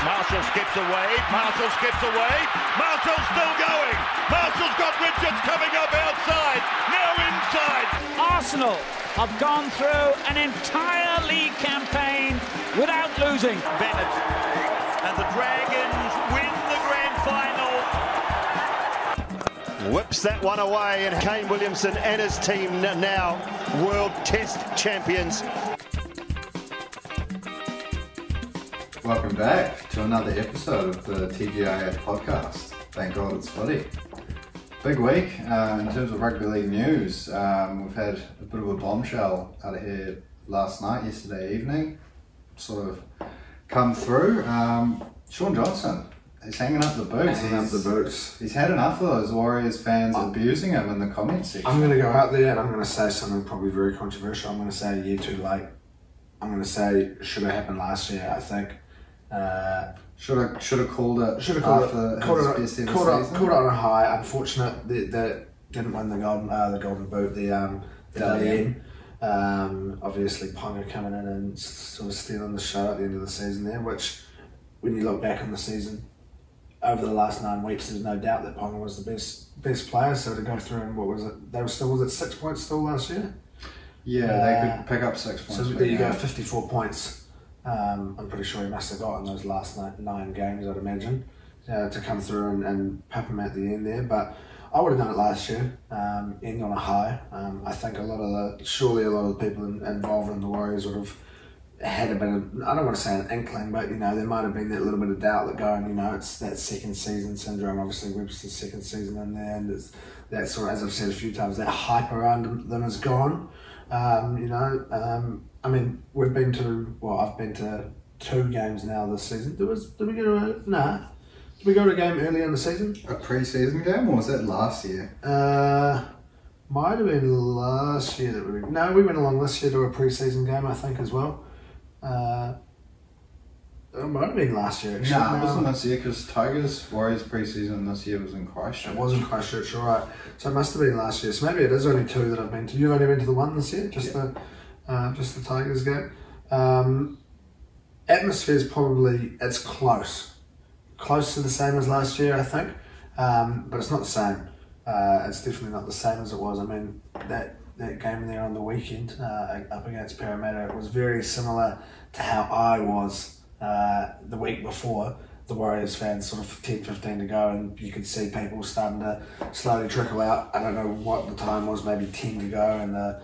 Marshall skips away, Marshall skips away, Marshall's still going, Marshall's got Richards coming up outside, now inside. Arsenal have gone through an entire league campaign without losing. Bennett and the Dragons win the grand final. Whips that one away, and Kane Williamson and his team now World Test champions. Welcome back to another episode of the TGIF podcast. Thank God it's footy. Big week in terms of rugby league news. We've had a bit of a bombshell out of here yesterday evening, sort of come through. Shaun Johnson, he's hanging up the boots. He's had enough of those Warriors fans abusing him in the comment section. I'm going to go out there and I'm going to say something probably very controversial. I'm going to say a year too late. I'm going to say it should have happened last year, I think. Should have called it. Called it on a high. Unfortunate that didn't win the golden boot. The LEM. Obviously, Ponga coming in and sort of stealing the show at the end of the season there. Which, when you look back on the season, over the last 9 weeks, there's no doubt that Ponga was the best player. So to go through and what was it? They were still, was it 6 points still last year? Yeah, they could pick up 6 points. So there you go, 54 points. I'm pretty sure he must have gotten those last nine games, I'd imagine, to come through and pop him at the end there. But I would have done it last year, end on a high. I think surely a lot of the people involved in the Warriors would have had a bit of, I don't want to say an inkling, but there might have been that little bit of doubt that going, it's that second season syndrome. Obviously Webster's second season in there, and it's that sort of, as I've said a few times, that hype around them is gone. I mean, I've been to 2 games now this season. Did we go to a game earlier in the season? A pre-season game, or was that last year? Might have been last year that we went along this year to a pre-season game, I think, as well. It might have been last year, actually. No, it wasn't this year, because Tigers Warriors pre-season this year was in Christchurch. It was in Christchurch, all right. So it must have been last year. So maybe it is only 2 that I've been to. You've only been to the 1 this year, just the Tigers game. Atmosphere's probably, it's close to the same as last year, I think. But it's not the same. It's definitely not the same as it was. I mean, that game there on the weekend up against Parramatta, it was very similar to how I was the week before. The Warriors fans, sort of 10-15 to go, and you could see people starting to slowly trickle out. I don't know what the time was, maybe 10 to go, and the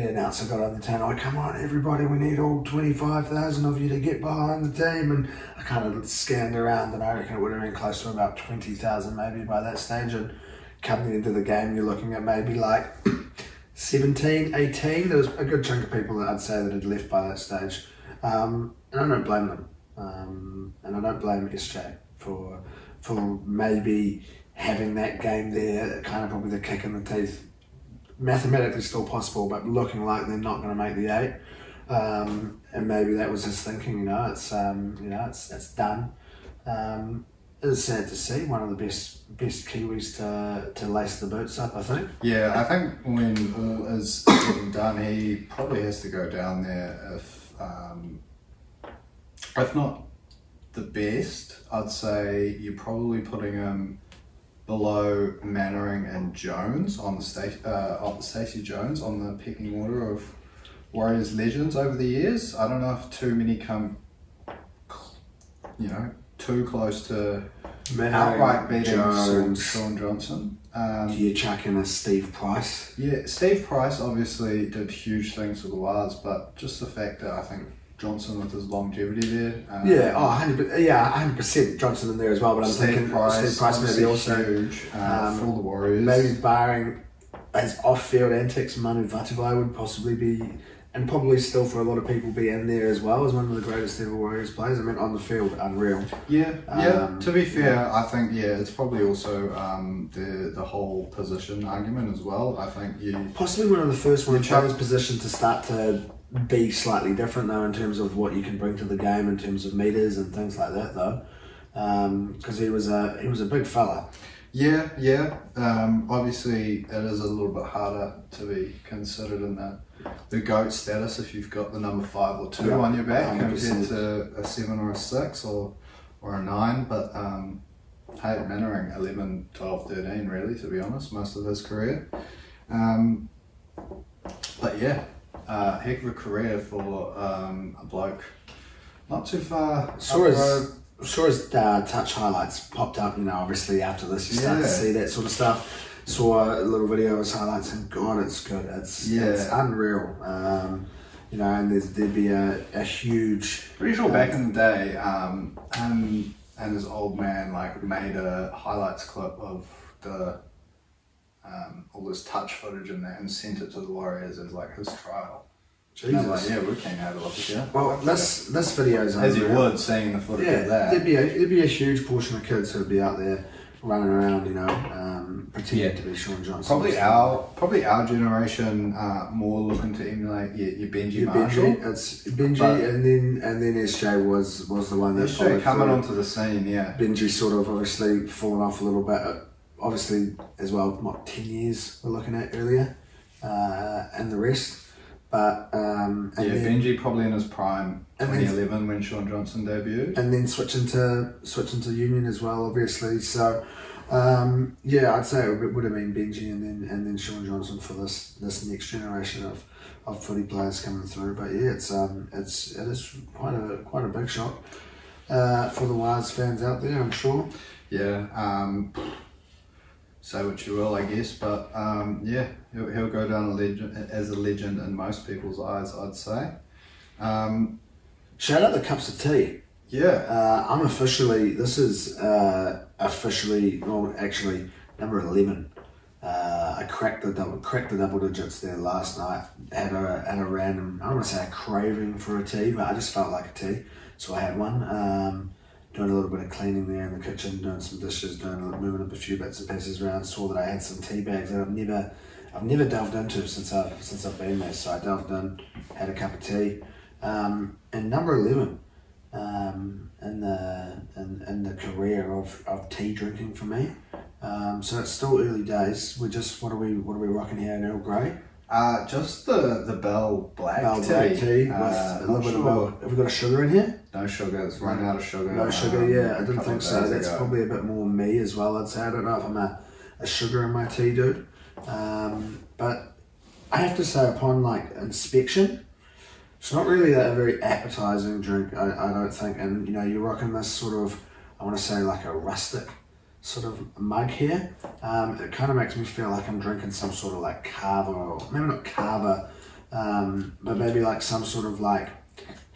announcer got on the tannoy, come on everybody, we need all 25,000 of you to get behind the team. And I kind of scanned around, and I reckon it would have been close to about 20,000 maybe by that stage. And coming into the game, you're looking at maybe like 17, 18. There was a good chunk of people that I'd say that had left by that stage. And I don't blame them. And I don't blame SJ for maybe having that game there, kind of probably the kick in the teeth. Mathematically still possible, but looking like they're not going to make the 8. And maybe that was his thinking. It's done. It's sad to see one of the best Kiwis to lace the boots up, I think. Yeah, I think when all is said and done, he probably has to go down there if not the best. I'd say you're probably putting him below Mannering and Jones on the Stacey Jones on the pecking order of Warriors legends over the years. I don't know if too many come, too close to outright beating Shaun Johnson. Do you chuck in a Steve Price? Yeah, Steve Price obviously did huge things for the Warriors, but just the fact that I think Johnson with his longevity there. 100%. Johnson in there as well, but I'm thinking Steve Price maybe also huge for the Warriors. Maybe barring his off-field antics, Manu Vatuvai would possibly be, and probably still for a lot of people, be in there as well as one of the greatest ever Warriors players. I mean, on the field, unreal. To be fair, I think it's probably also the whole position argument as well. I think possibly one of the first ones in his position to start to be slightly different though in terms of what you can bring to the game in terms of meters and things like that though, because he was a big fella. Yeah. Obviously, it is a little bit harder to be considered in the GOAT status if you've got the number 5 or 2 on your back 100%. compared to a 7 or a 6 or a 9. But hey, Mannering 11, 12, 13 really, to be honest, most of his career. But yeah, heck of a career for a bloke not too far. Saw his touch highlights popped up, obviously after this you start to see that sort of stuff. Saw a little video of his highlights and God, it's good. It's unreal. And there'd be a huge... Pretty sure back in the day, him and his old man made a highlights clip of the all this touch footage in that and sent it to the Warriors as his trial. Jesus. And I'm like, we can't have a look at you. Well, this video's as you would, seeing the footage of that. There'd be a huge portion of kids who'd be out there running around, pretending to be Sean Johnson. Probably our generation more looking to emulate your Benji Marshall. It's Benji, and then SJ was the one that SJ coming onto the scene. Yeah, Benji sort of obviously fallen off a little bit. Obviously, as well, 10 years we're looking at earlier, and the rest. But Benji probably in his prime, 2011 when Sean Johnson debuted, and then switching to Union as well, obviously. So I'd say it would have been Benji and then Sean Johnson for this next generation of footy players coming through. But yeah, it is quite a big shock for the Wires fans out there, I'm sure. Yeah. Say what you will, I guess, but he'll go down as a legend in most people's eyes, I'd say. Shout out the cups of tea. Yeah. I'm officially, this is actually number 11. I cracked the double digits there last night. Had a random, I don't want to say a craving for a tea, but I just felt like a tea, so I had one. Doing a little bit of cleaning there in the kitchen, doing some dishes, moving up a few bits and pieces around. Saw that I had some tea bags that I've never delved into since I've been there. So I delved in, had a cup of tea, and number 11 in the career of tea drinking for me. So it's still early days. What are we rocking here in Earl Grey? Just the Bell Black tea with a little bit of milk. Have we got a sugar in here? No sugar. It's running out of sugar. No sugar. Yeah, I didn't think so. That's probably a bit more me as well. I'd say. I don't know if I'm a sugar in my tea dude, but I have to say, upon inspection, it's not really a very appetizing drink. I don't think. And you're rocking this sort of, I want to say a rustic sort of mug here. It kind of makes me feel like I'm drinking some sort of cava, or maybe not cava, but maybe some sort of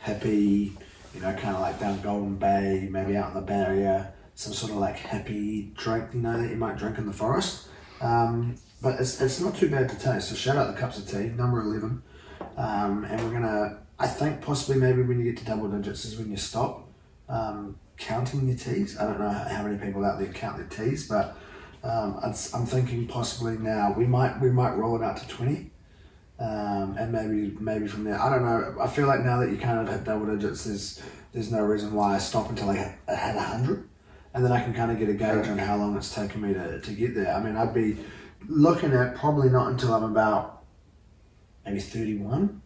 hippie, kind of down Golden Bay, maybe out in the Barrier, some sort of hippie drink, that you might drink in the forest. But it's not too bad to taste. So shout out the cups of tea, number 11. And we're gonna, I think possibly maybe when you get to double digits is when you stop counting your teas. I don't know how many people out there count their teas, but I'm thinking possibly now we might roll it out to 20, and maybe from there. I don't know. I feel like now that you kind of hit double digits, there's no reason why I stop until I hit 100, and then I can kind of get a gauge on how long it's taken me to get there. I mean, I'd be looking at probably not until I'm about maybe 31.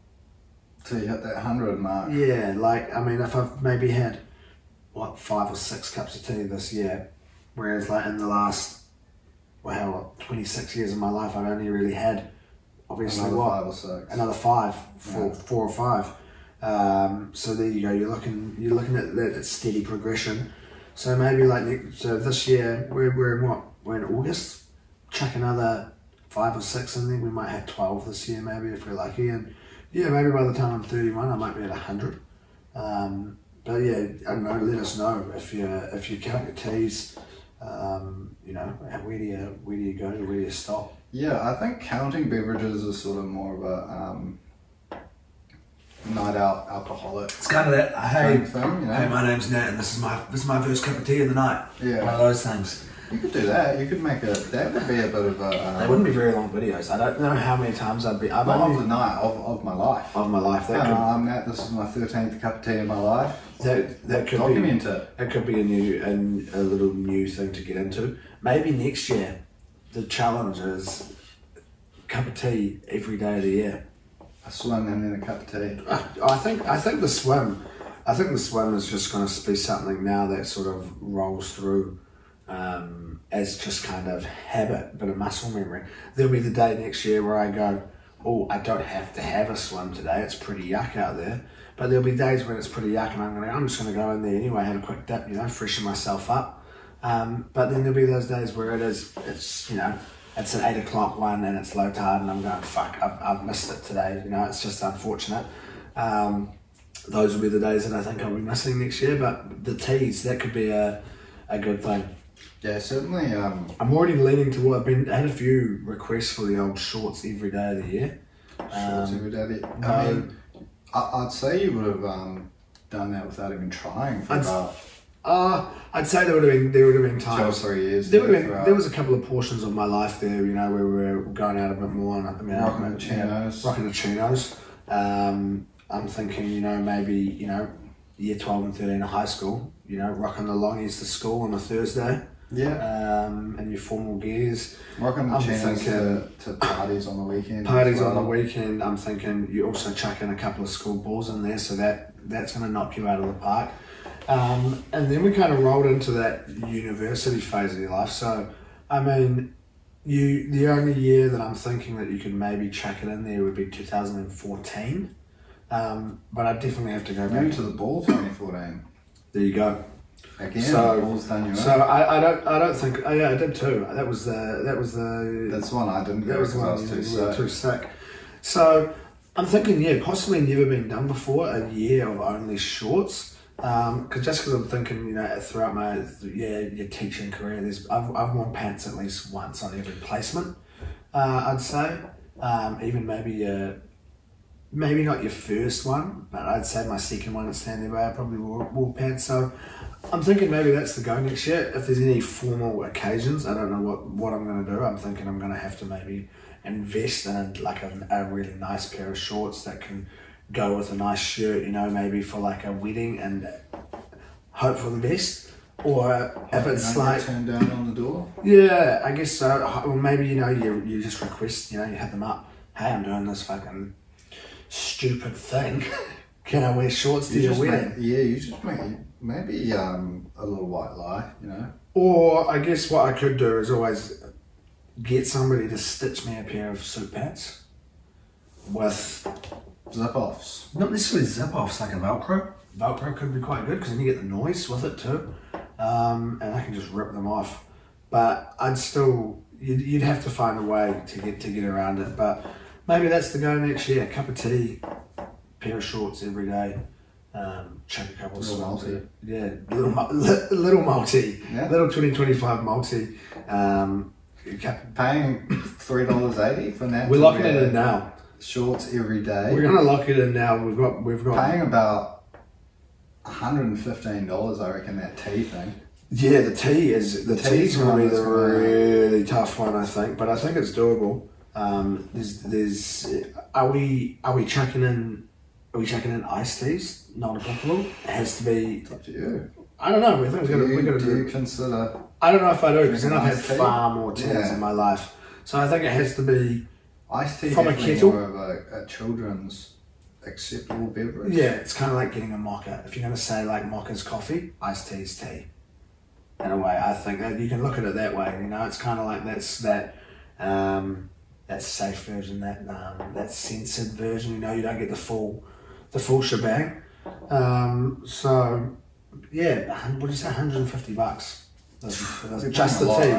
So you hit that 100 mark. Yeah, if I've maybe had 5 or 6 cups of tea this year, whereas in the last 26 years of my life I've only really had obviously another 5 or 6. Another 5, 4 or 5. So there you go. You're looking at that steady progression. So maybe so this year we're in what? We're in August. Chuck another 5 or 6 in there. We might have 12 this year, maybe if we're lucky. And yeah, maybe by the time I'm 31, I might be at 100. But yeah, I don't know. Let us know if you count your teas. Where do you go? Where do you stop? Yeah, I think counting beverages is sort of more of a night out alcoholic. It's kind of that. Hey, thing, hey, my name's Nat, and this is my first cup of tea of the night. Yeah, one of those things. You could do that. You could make that would be a bit of a... they wouldn't be very long videos. I don't know how many times I've been... of the night, of my life. Of my life. This is my 13th cup of tea in my life. That could document be... it. It could be a little new thing to get into. Maybe next year, the challenge is cup of tea every day of the year. A swim and then a cup of tea. I think the swim... I think the swim is just going to be something now that sort of rolls through as just kind of habit, bit of muscle memory. There'll be the day next year where I go, oh, I don't have to have a swim today, it's pretty yuck out there. But there'll be days when it's pretty yuck and I'm just going to go in there anyway, have a quick dip, freshen myself up. But then there'll be those days where it's an 8 o'clock one and it's low tide and I'm going, fuck, I've missed it today. It's just unfortunate. Those will be the days that I think I'll be missing next year, but the teas, that could be a good thing. Yeah, certainly. I'm already leaning toward, I had a few requests for the old shorts every day of the year. Shorts every day of the year. I mean, I'd say you would have done that without even trying for about... I'd say there would have been times. 2 or 3 years. There was a couple of portions of my life there, where we were going out a bit more. And, rocking the chinos. Rocking the chinos. I'm thinking, maybe, year 12 and 13 of high school, rocking the longies to school on a Thursday. Yeah. And your formal gears. Rocking the chinos to parties on the weekend. Parties on the weekend. I'm thinking you also chuck in a couple of school balls in there, so that's going to knock you out of the park. And then we kind of rolled into that university phase of your life. So, I mean, the only year that I'm thinking that you could maybe chuck it in there would be 2014. But I definitely have to go back to the ball 2014. There you go. Again, the ball's done you so I don't think. Oh yeah, I did too. That was the. That's one I didn't. That was the one I was too sick. So I'm thinking, possibly never been done before. A year of only shorts. Because I'm thinking, throughout my your teaching career, I've worn pants at least once on every placement. I'd say, even maybe not your first one, but I'd say my second one at Stanley Bay, I probably wore pants. So I'm thinking maybe that's the go next year. If there's any formal occasions, I don't know what I'm going to do. I'm thinking I'm going to have to maybe invest in a really nice pair of shorts that can go with a nice shirt, maybe for like a wedding and hope for the best. Or if it's like turn down on the door. Yeah, I guess so. Or maybe you just request, you hit them up. Hey, I'm doing this fucking stupid thing. Can I wear shorts to your wedding? You just make maybe a little white lie, Or I guess what I could do is always get somebody to stitch me a pair of suit pants with zip-offs. Not necessarily zip-offs, like a Velcro. Velcro could be quite good because then you get the noise with it too. And I can just rip them off. But you'd have to find a way to get around it. But maybe that's the go next year. Cup of tea, pair of shorts every day. Chuck a couple of multi. Yeah, little multi. Yeah. Little 2025 multi. Paying $3.80 for that. We're locking it in now. Shorts every day. We're gonna lock it in now. We've got paying about $115, I reckon, that tea thing. Yeah, the tea's gonna be the really tough one, I think, but I think it's doable. Are we chucking in iced teas? Not applicable. It has to be. It's up to you. I don't know. We're gonna do you consider? I don't know if I do, because then I've had far more teas in my life. So I think it has to be iced tea from a kettle. More of a children's acceptable beverage. Yeah, it's kind of like getting a mocha. If you're going to say like mocha's coffee, iced tea's tea. In a way, I think that you can look at it that way. It's kind of like that safe version, that censored version. You don't get the full shebang. So yeah, what do you say? $150. Just the tea.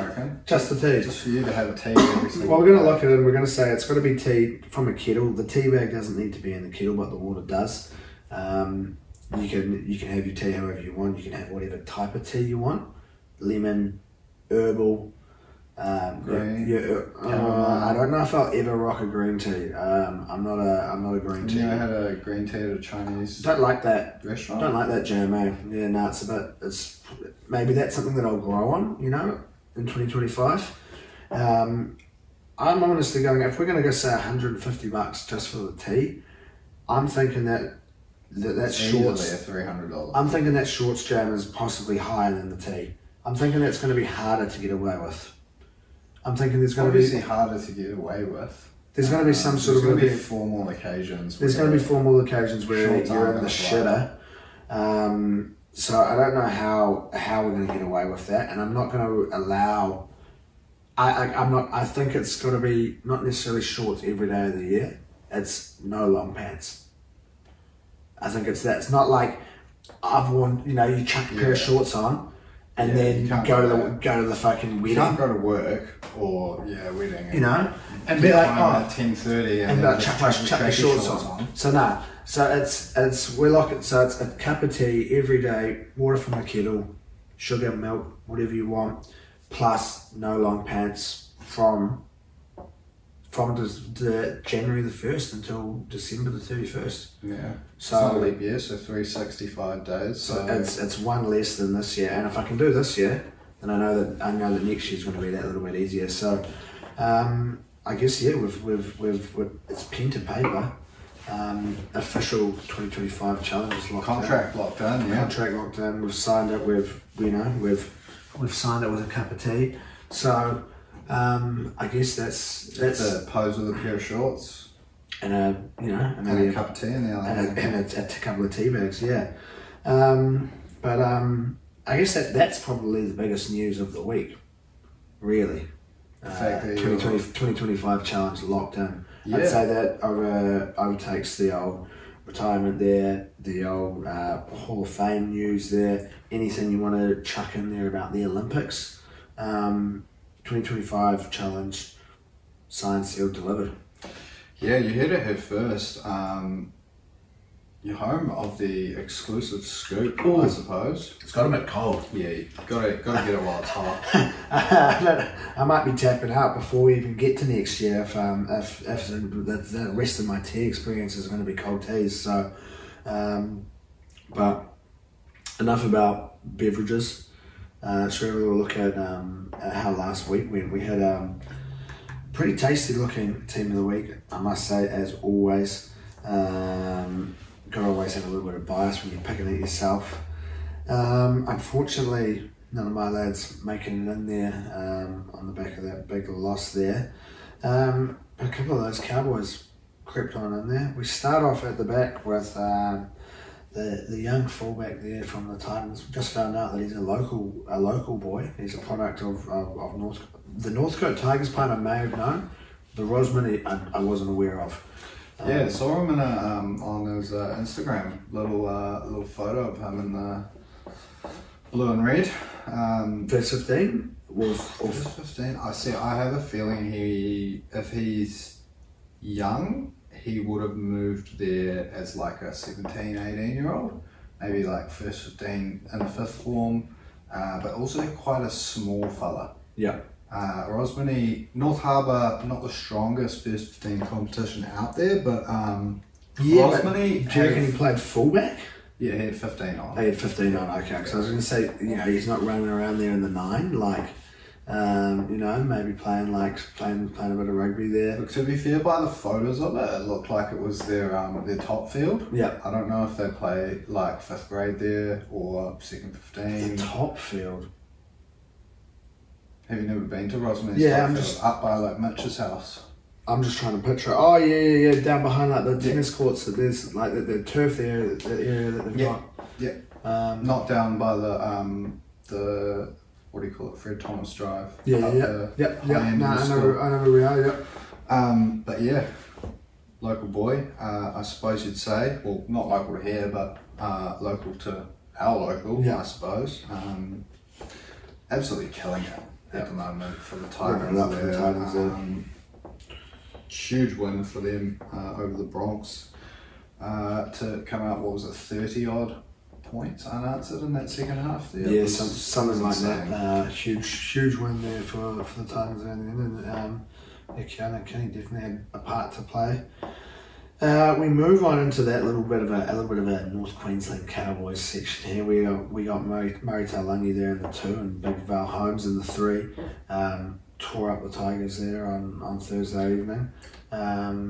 Just the tea. Just for you to have a tea every single Well, we're going to lock it in. We're going to say it's got to be tea from a kettle. The tea bag doesn't need to be in the kettle, but the water does. You can have your tea however you want. You can have whatever type of tea you want. Lemon, herbal. Green. I don't know if I'll ever rock a green tea. I'm not a green tea. You never had a green tea at a Chinese Don't like that restaurant? Don't like that jam, eh? Yeah, no, maybe that's something that I'll grow on, in 2025. I'm honestly going, if we're going to go say $150 just for the tee, I'm thinking that shorts. $300. I'm thinking that shorts jam is possibly higher than the tee. I'm thinking that's going to be harder to get away with. I'm thinking there's going to be harder to get away with. There's going to be some sort of going to be formal occasions. There's going to be formal occasions where you're in the shitter. So I don't know how we're going to get away with that, and I'm not going to allow. I think it's got to be not necessarily shorts every day of the year. It's no long pants. I think it's that. It's not like I've worn. You chuck a pair of shorts on. And then go to the fucking wedding. You can't go to work or wedding. And be like, at 10:30 and chuck the shorts on. So no, so it's we're locking. So it's a cup of tea every day, water from the kettle, sugar, milk, whatever you want, plus no long pants from the January the 1st until December the 31st. Yeah. So it's not a leap year, so 365 days. So it's one less than this year, and if I can do this year, then I know that next year's going to be that little bit easier. So I guess we've it's pen to paper. Official 2025 challenge is locked Contract locked in. Yeah. Contract locked in. We've signed it. We've signed it with a cup of tea. So. I guess that's a pose with a pair of shorts and a cup of tea in the other and a couple of tea bags, but I guess that's probably the biggest news of the week, really. The fact that 2025 challenge locked in. I'd say that overtakes the old retirement there, the old Hall of Fame news there, anything you want to chuck in there about the Olympics. 2025 challenge, signed, sealed, delivered. Yeah, you heard it here first. You're home of the exclusive scoop, I suppose. It's got a bit cold. Yeah, you got to get it while it's hot. I might be tapping out before we even get to next year if the rest of my tea experience is going to be cold teas. So, but enough about beverages. Should we have a little look at how last week went? We had a pretty tasty looking team of the week, I must say, as always. Got to always have a little bit of bias when you're picking it yourself. Unfortunately, none of my lads making it in there on the back of that big loss there. A couple of those Cowboys crept on in there. We start off at the back with the young fullback there from the Titans. We just found out that he's a local boy. He's a product of the Northcote Tigers part I may have known. The Rosman I wasn't aware of. Yeah, saw him in on his Instagram. Little photo of him in the blue and red. First 15 First 15. I have a feeling if he's young, he would have moved there as like a 17, 18-year-old, maybe like first 15 in fifth form, but also quite a small fella. Yeah. Rosmany, North Harbour, not the strongest first 15 competition out there, but Rosmany. Do you reckon he played fullback? Yeah, he had 15 on. He had 15 on, okay. Because I was going to say, he's not running around there in the 9, like, maybe playing a bit of rugby there. Look, to be fair, by the photos of it, it looked like it was their top field. Yeah. I don't know if they play like 5th grade there or second 15. The top field. Have you never been to Rosman's? Yeah, I'm just up by like Mitch's house. I'm just trying to picture. Oh yeah, down behind like the tennis courts. That there's like the turf there, the area that they've got. Yeah. Not down by the what do you call it? Fred Thomas Drive. Yeah. No, I know where we are. Yeah. But yeah, local boy. I suppose you'd say. Well, not local to here, but local to our local. Yeah. I suppose. Absolutely killing it at the moment for the Titans. Huge win for them over the Bronx to come out. What was it, 30 odd points unanswered in that second half? There. Yeah, something like that. Huge win there for the Titans in the end. And Kenny definitely had a part to play. We move on into that little bit of a North Queensland Cowboys section here. We got Murray Taulagi there in the 2 and Big Val Holmes in the 3. Tore up the Tigers there on Thursday evening. I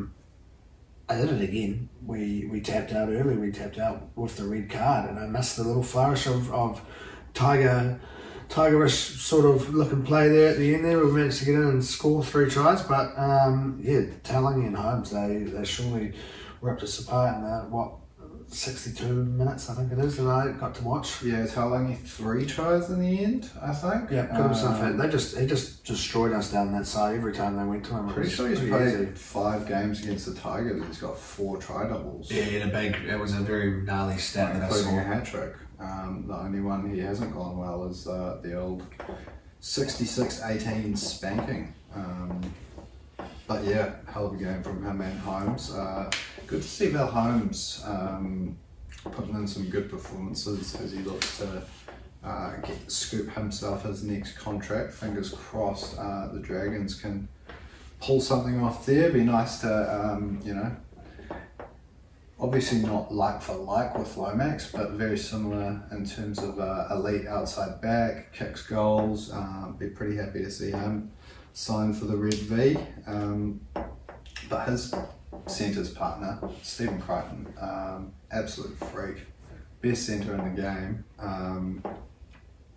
did it again. We tapped out early. We tapped out with the red card, and I missed the little flourish of Tigerish sort of looking play there at the end there. We managed to get in and score 3 tries, but Taulagi and Holmes, they surely ripped us apart in 62 minutes, I think it is, that I got to watch. Yeah, Taulagi 3 tries in the end, I think. Yeah, could have something. He just destroyed us down that side every time they went to him. Pretty sure he's played 5 games against the Tigers. He's got 4 try doubles. Yeah, it was a very gnarly stat that I saw. Including a hat trick. The only one he hasn't gone well is the old 66-18 spanking. But yeah, hell of a game from him and Holmes. Good to see Val Holmes putting in some good performances as he looks to scoop himself his next contract. Fingers crossed the Dragons can pull something off there. Be nice to, obviously not like for like with Lomax, but very similar in terms of elite outside back, kicks goals. Be pretty happy to see him sign for the Red V. But his centres partner, Stephen Crichton, absolute freak. Best centre in the game.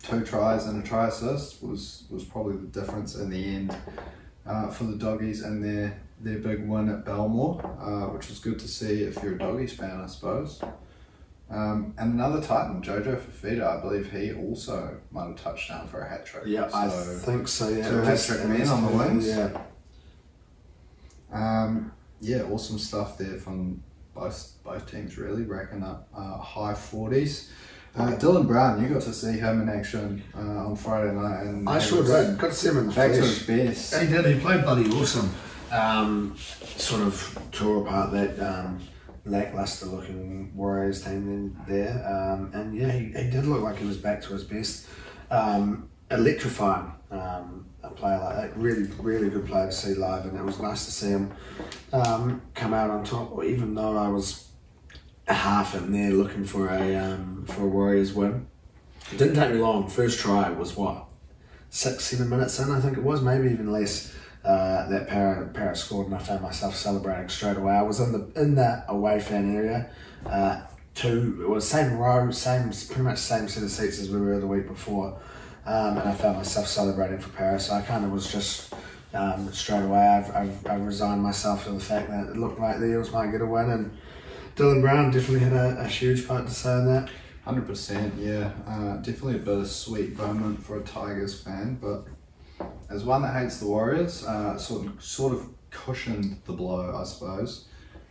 2 tries and a try assist was probably the difference in the end for the Doggies and their big win at Belmore, which was good to see if you're a Doggies fan, I suppose. And another Titan, Jojo Fafita, I believe he also might have touched down for a hat trick. Yeah, so, I think so. Yeah, 2 hat trick men on the wings. Yeah. Awesome stuff there from both teams, really racking up high 40s. Dylan Brown, you got to see him in action on Friday night, and I sure did. Got to see him in the back flesh. to his best. He did. He played bloody awesome. Sort of tore apart that lackluster looking Warriors team there, and yeah, he did look like he was back to his best. Electrifying. A player like that, really, really good player to see live, and it was nice to see him come out on top. Even though I was half in there looking for a Warriors win, it didn't take me long. First try was 6-7 minutes in, I think it was, maybe even less. That Parrot scored, and I found myself celebrating straight away. I was in the away fan area. It was same row, pretty much same set of seats as we were the week before. And I found myself celebrating for Paris. So I kind of was just straight away. I've resigned myself to the fact that it looked like the Eels might get a win, and Dylan Brown definitely had a huge part to say in that. 100%, yeah. Definitely a bittersweet moment for a Tigers fan, but as one that hates the Warriors, sort of cushioned the blow, I suppose.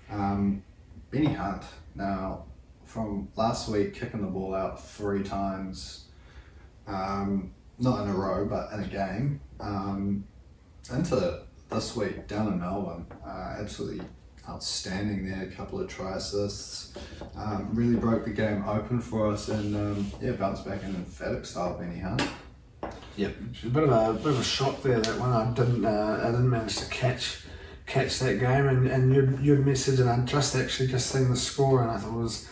Benny Hunt, now from last week, kicking the ball out 3 times. Not in a row, but in a game, into this week down in Melbourne. Absolutely outstanding there, a couple of try assists, really broke the game open for us, and bounced back in emphatic style, Benny Hunt. Yep, a bit of a shock there, that one. I didn't manage to catch that game, and you'd message, and I'd just seen the score, and I thought it was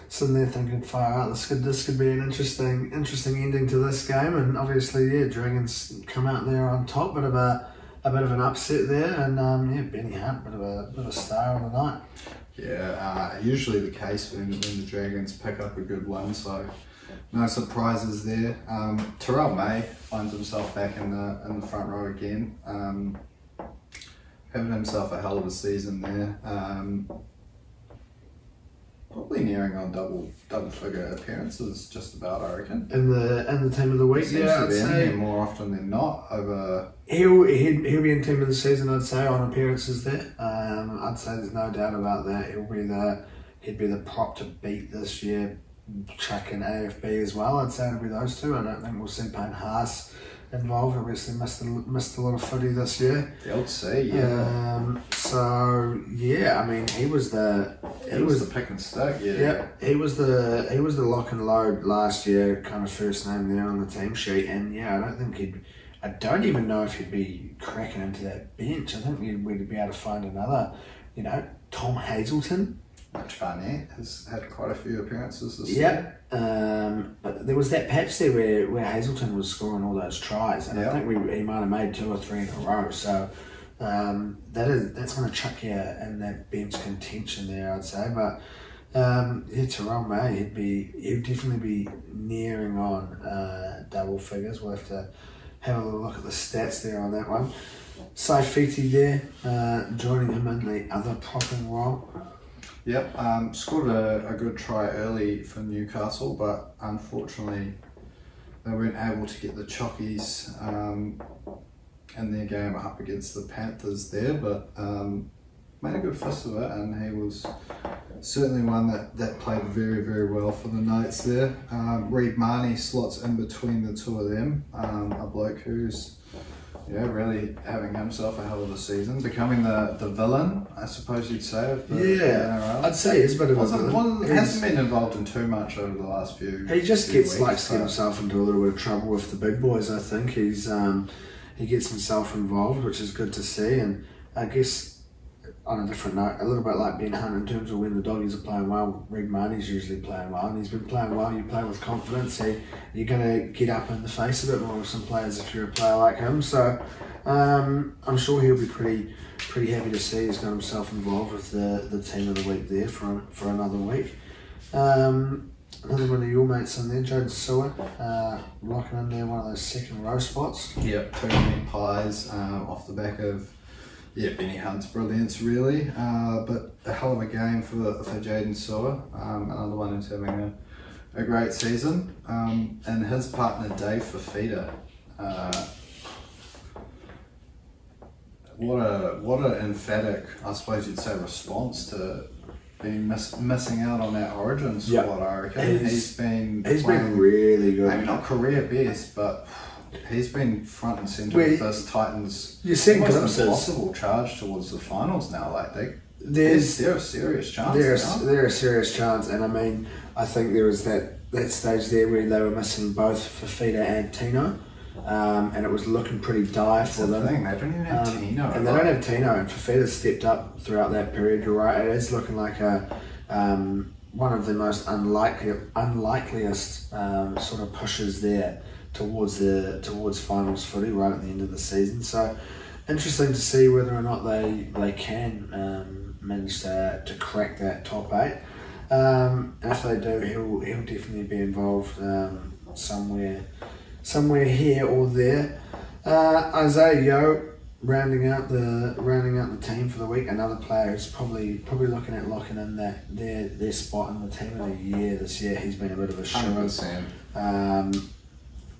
sitting there thinking, far out, this could be an interesting ending to this game. And obviously, Dragons come out there on top, bit of an upset there, and Benny Hunt, bit of a star on the night. Yeah, usually the case when the Dragons pick up a good one, so no surprises there. Terrell May finds himself back in the front row again, having himself a hell of a season there. Probably nearing on double figure appearances, just about, I reckon. In the team of the week, I'd say more often than not. He'll be in team of the season, I'd say, on appearances there. I'd say there's no doubt about that. He'd be the prop to beat this year. Chuck and AFB as well. I'd say it'll be those two. I don't think we'll see Payne Haas involved. Obviously missed a lot of footy this year. The old C, yeah. So yeah, I mean, he was the pick and stick, yeah. Yeah, he was the lock and load last year, kind of first name there on the team sheet, and yeah, I don't even know if he'd be cracking into that bench. I think we'd be able to find another, top Tom Hazelton. Mitch Barnett has had quite a few appearances this year. But there was that patch there where Hazelton was scoring all those tries, and I think he might have made 2 or 3 in a row. So that's going to chuck you in that bench contention there, I'd say. But Terrell May, he'd definitely be nearing on double figures. We'll have to have a little look at the stats there on that one. Saifiti there, joining him in the other propping role. Yep, scored a good try early for Newcastle, but unfortunately they weren't able to get the Chockies in their game up against the Panthers there, but made a good fist of it, and he was certainly one that played very, very well for the Knights there. Reid Marnie slots in between the two of them, a bloke who's really having himself a hell of a season, becoming the villain, I suppose you'd say. Of the NRL. I'd say he's a bit of a villain. Hasn't been involved in too much over the last few. He just likes to get himself into a little bit of trouble with the big boys. I think he gets himself involved, which is good to see. And I guess on a different note, a little bit like Ben Hunt in terms of when the Doggies are playing well, Reid Marnie's usually playing well, and he's been playing well. You play with confidence, you're going to get up in the face a bit more with some players if you're a player like him. So I'm sure he'll be pretty happy to see he's got himself involved with the team of the week there for another week. Another one of your mates in there, Jaden Sewer, locking in there one of those second row spots. Yep, 2 meat pies off the back of Benny Hunt's brilliance, really. But a hell of a game for Jaden Sewer. Another one who's having a great season. And his partner Dave Fafita. What an emphatic, I suppose you'd say, response to being missing out on that Origin squad. I reckon he's been really good. Maybe not career best, but he's been front and centre with this Titans. You're seeing glimpses. Impossible charge towards the finals now. Like they're a serious chance. They're a serious chance, and I mean, I think there was that stage there where they were missing both Fafita and Tino. And it was looking pretty dire for them. They don't even have Tino. And they don't have Tino, and Fafita stepped up throughout that period. You're right, it is looking like one of the most unlikeliest sort of pushes there towards finals footy right at the end of the season. So interesting to see whether or not they can manage to crack that top 8. And if they do, he'll definitely be involved somewhere here or there. Isaiah Yeo rounding out the team for the week. Another player who's probably looking at locking in their spot in the team of the year this year. He's been a bit of a show.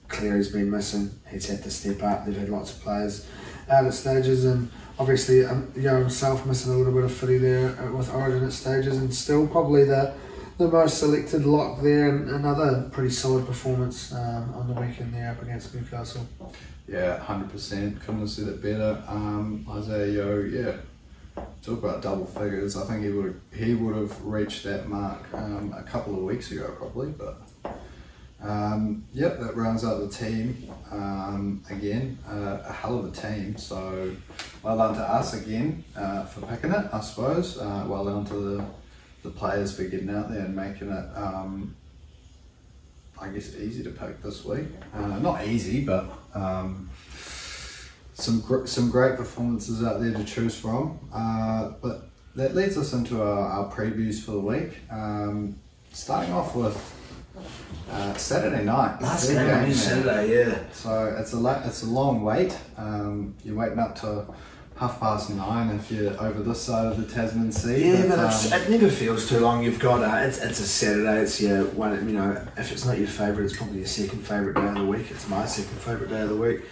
Cleary's been missing. He's had to step up. They've had lots of players out at stages, and obviously Yeo himself missing a little bit of footy there with Origin at stages, and still probably the most selected lock there, and another pretty solid performance on the weekend there up against Newcastle. Yeah, 100%. Couldn't have said it better. Isaiah Yeo, talk about double figures. I think he would have reached that mark a couple of weeks ago probably, but that rounds out the team. Again, a hell of a team. So well done to us again for picking it, I suppose. Well done to the players for getting out there and making it, I guess, easy to pick this week. Not easy, but some great performances out there to choose from. But that leads us into our previews for the week. Starting off with Saturday night. Last game on Saturday, yeah. So it's a long wait. You're waiting up to 9:30 if you're over this side of the Tasman Sea. Yeah, but it never feels too long. You've got it's a Saturday. It's your one. If it's not your favourite, it's probably your second favourite day of the week. It's my second favourite day of the week.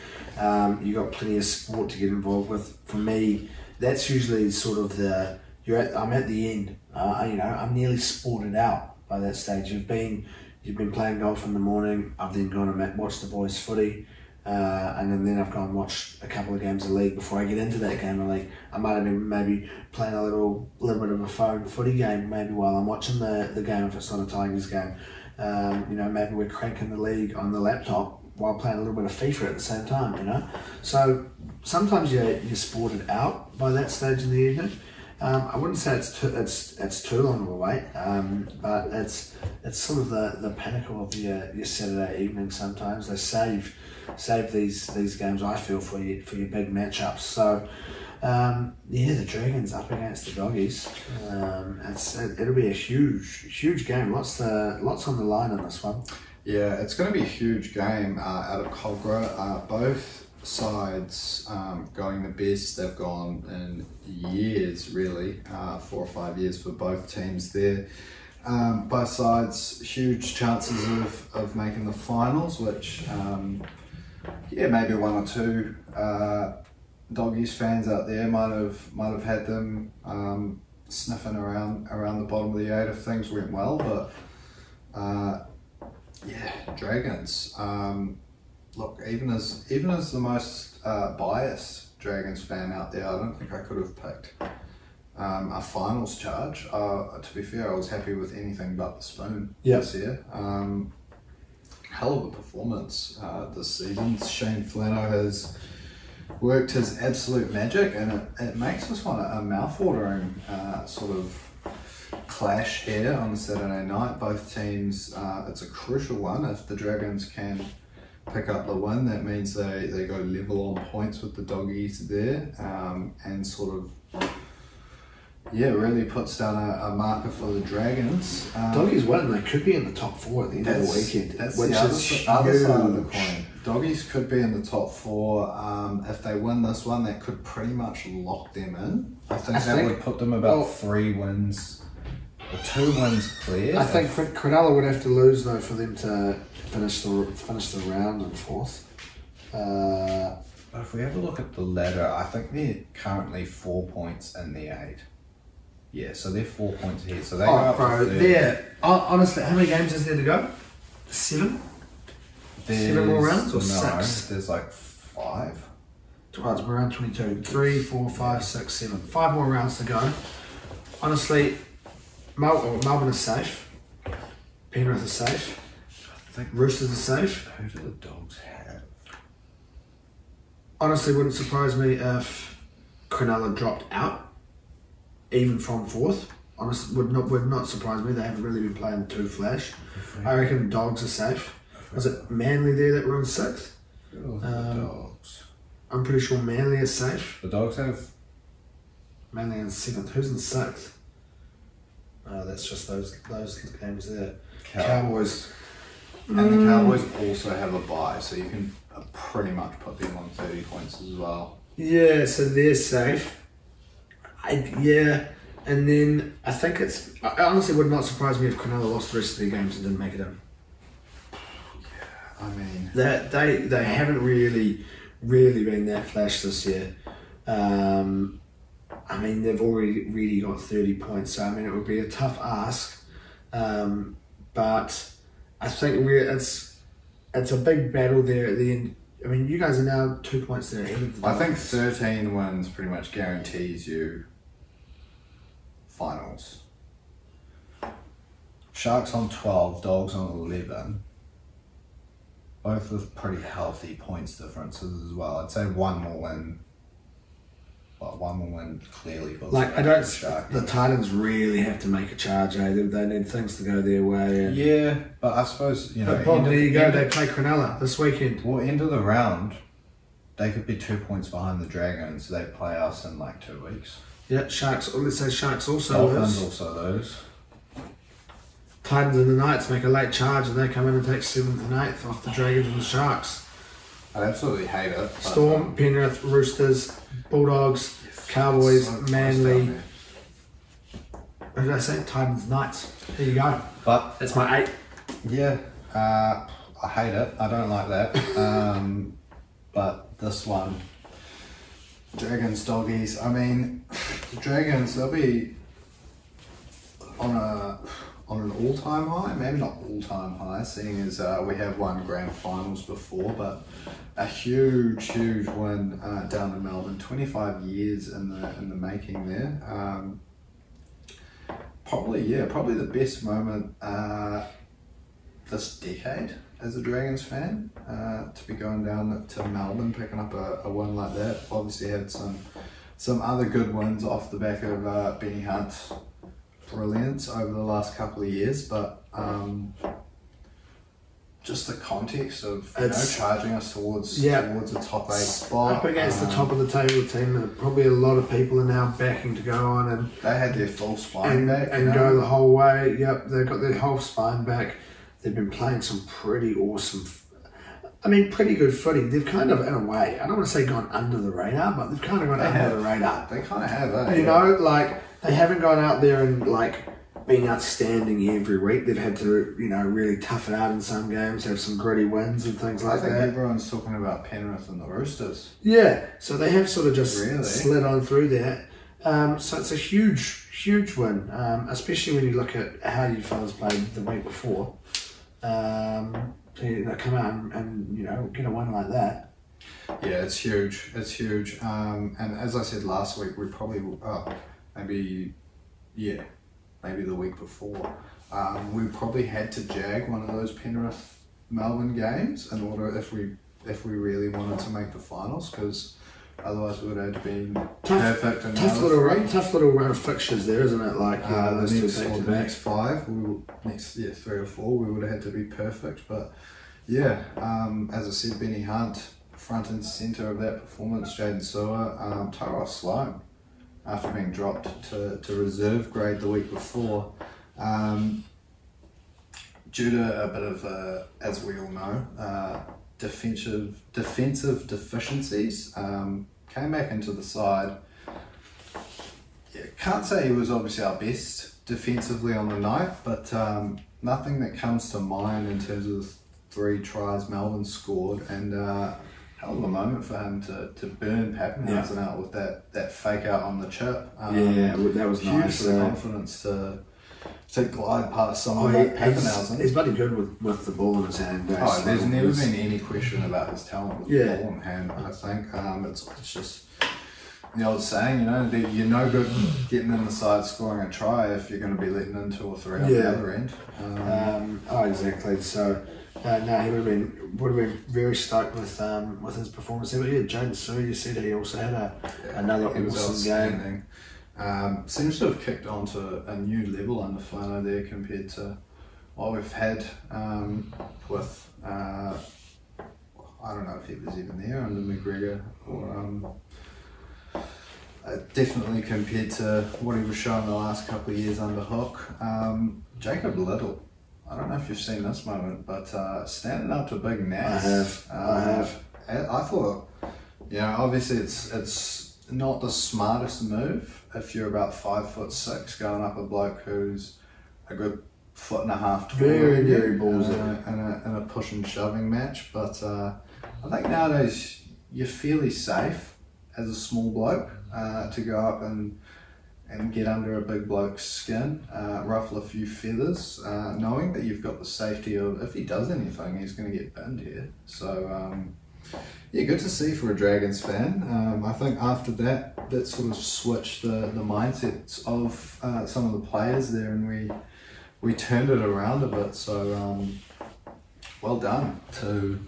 You got plenty of sport to get involved with. For me, that's usually sort of I'm at the end. I'm nearly sported out by that stage. You've been playing golf in the morning. I've then gone and watched the boys' footy. And then I've gone and watched a couple of games of league before I get into that game of league. I might have been maybe playing a little bit of a phone footy game maybe while I'm watching the game if it's not a Tigers game. Maybe we're cranking the league on the laptop while playing a little bit of FIFA at the same time, So sometimes you're sported out by that stage in the evening. I wouldn't say it's too long of a wait, but it's sort of the pinnacle of your Saturday evening. Sometimes they save these games, I feel, for your big matchups. So the Dragons up against the Doggies. It'll be a huge game. Lots on the line in this one. Yeah, it's going to be a huge game out of Cogra. Both sides going the best they've gone in years, really, 4 or 5 years for both teams there. Both sides huge chances of making the finals, which maybe 1 or 2 Doggies fans out there might have had them sniffing around the bottom of the 8 if things went well, but Dragons. Look, even as the most biased Dragons fan out there, I don't think I could have picked a finals charge. To be fair, I was happy with anything but the spoon this year. Hell of a performance this season. Shane Flano has worked his absolute magic, and it makes this one a mouth-watering sort of clash here on Saturday night. Both teams, it's a crucial one. If the Dragons can pick up the win, that means they go level on points with the Doggies there, and sort of really puts down a marker for the Dragons. Doggies win, they could be in the top 4 at the end of the weekend. That's which the other side of the coin. Doggies could be in the top 4. If they win this one, that could pretty much lock them in. I think that would put them about 3 wins, or 2 wins clear. I think Cronulla would have to lose though for them to finish the round in 4th. But if we have a look at the ladder, I think they're currently 4 points in the 8. Yeah, so they're 4 points ahead. So they go up to 30. Honestly, how many games is there to go? 7? 7 more rounds or 6? There's like 5. It's around 22. 3, 4, 5, 6, 7. 5 more rounds to go. Honestly, Melbourne is safe. Penrith is safe. I think Roosters are safe. Who do the Dogs have? Honestly, wouldn't surprise me if Cronulla dropped out, even from 4th. Honestly, would not surprise me. They haven't really been playing too flash. I reckon Dogs are safe. Was it Manly there that were in 6th? Dogs. I'm pretty sure Manly is safe. The Dogs have Manly in 7th. Who's in 6th? That's just those games there. Cowboys. And the Cowboys also have a bye, so you can pretty much put them on 30 points as well. Yeah, so they're safe. And then I think I honestly would not surprise me if Cronulla lost the rest of their games and didn't make it in. I mean, they haven't really been that flash this year. I mean, they've already really got 30 points, so I mean, it would be a tough ask. But I think it's a big battle there at the end. I mean, you guys are now 2 points there ahead of the Dogs. I think 13 wins pretty much guarantees you finals. Sharks on 12, Dogs on 11. Both with pretty healthy points differences as well. I'd say one more win clearly. Like, the Titans really have to make a charge, eh? They need things to go their way. Yeah, but I suppose, But there you go, they play Cronulla this weekend. Well, end of the round, they could be 2 points behind the Dragons. They play us in like 2 weeks. Yeah, Sharks, let's say Sharks also Dolphins lose. also lose. Titans and the Knights make a late charge and they come in and take 7th and 8th off the Dragons and the Sharks. I absolutely hate it. Storm, Penrith, Roosters, Bulldogs, Cowboys, Manly. What did I say? Titans, Knights. There you go. But that's my 8. Yeah, I hate it. I don't like that. But this one, Dragons, Doggies. I mean, the Dragons, they'll be on an all-time high. Maybe not all-time high, seeing as we have won grand finals before, but a huge win down in Melbourne. 25 years in the making there. Probably the best moment this decade as a Dragons fan, to be going down to Melbourne, picking up a win like that. Obviously had some some other good wins off the back of Benny Hunt's brilliance over the last couple of years, but just the context of charging us towards a top 8 spot. Up against the top of the table team that probably a lot of people are now backing to go on, and they had their full spine back and go the whole way. Yep, they've got their whole spine back. They've been playing some pretty awesome, pretty good footy. They've kind of, in a way, I don't want to say gone under the radar, but they've kind of gone under the radar. They kind of have, You know, like, they haven't gone out there and, like, been outstanding every week. They've had to, really tough it out in some games, have some gritty wins and things like that. I think everyone's talking about Penrith and the Roosters. Yeah, so they have sort of just slid on through that. So it's a huge win, especially when you look at how you fellas played the week before. To come out and get a win like that. Yeah, it's huge. It's huge. And as I said last week, we probably maybe the week before, we probably had to jag one of those Penrith Melbourne games in order if we really wanted to make the finals, because otherwise we would have been perfect. And tough little run of fixtures there, isn't it? Like the next 5, 3 or 4, we would have had to be perfect. But yeah, as I said, Benny Hunt front and centre of that performance. Jaden Sewer, Tara Sloan, after being dropped to reserve grade the week before, due to a bit of, as we all know, defensive deficiencies, came back into the side. Yeah, can't say he was obviously our best defensively on the night, but nothing that comes to mind in terms of the 3 tries Melbourne scored, and hell of a moment for him to burn Pappenhausen out with that fake out on the chip. That was huge nice. For the confidence to glide past someone like Pappenhausen. He's bloody good with the ball in his hand. There's never been any question about his talent with the ball in hand, I think. It's just the old saying, that you're no good getting in the side scoring a try if you're going to be letting in 2 or 3 on the other end. Exactly. So he would have been very stoked with his performance there. But yeah, Jaden Sewer, you said he also had another awesome game. Seems to have kicked on to a new level under Flano there compared to what we've had with I don't know if he was even there under McGregor, or definitely compared to what he was showing the last couple of years under Hook. Jacob Little, I don't know if you've seen this moment, but standing up to Big Nats. I have. I thought, obviously it's not the smartest move if you're about 5'6", going up a bloke who's a good 1.5 foot very ballsy in a push and shoving match. But I think nowadays you're fairly safe as a small bloke to go up and get under a big bloke's skin, ruffle a few feathers, knowing that you've got the safety of, if he does anything, he's going to get binned here. So yeah, good to see for a Dragons fan. I think after that sort of switched the mindsets of some of the players there, and we turned it around a bit. So well done to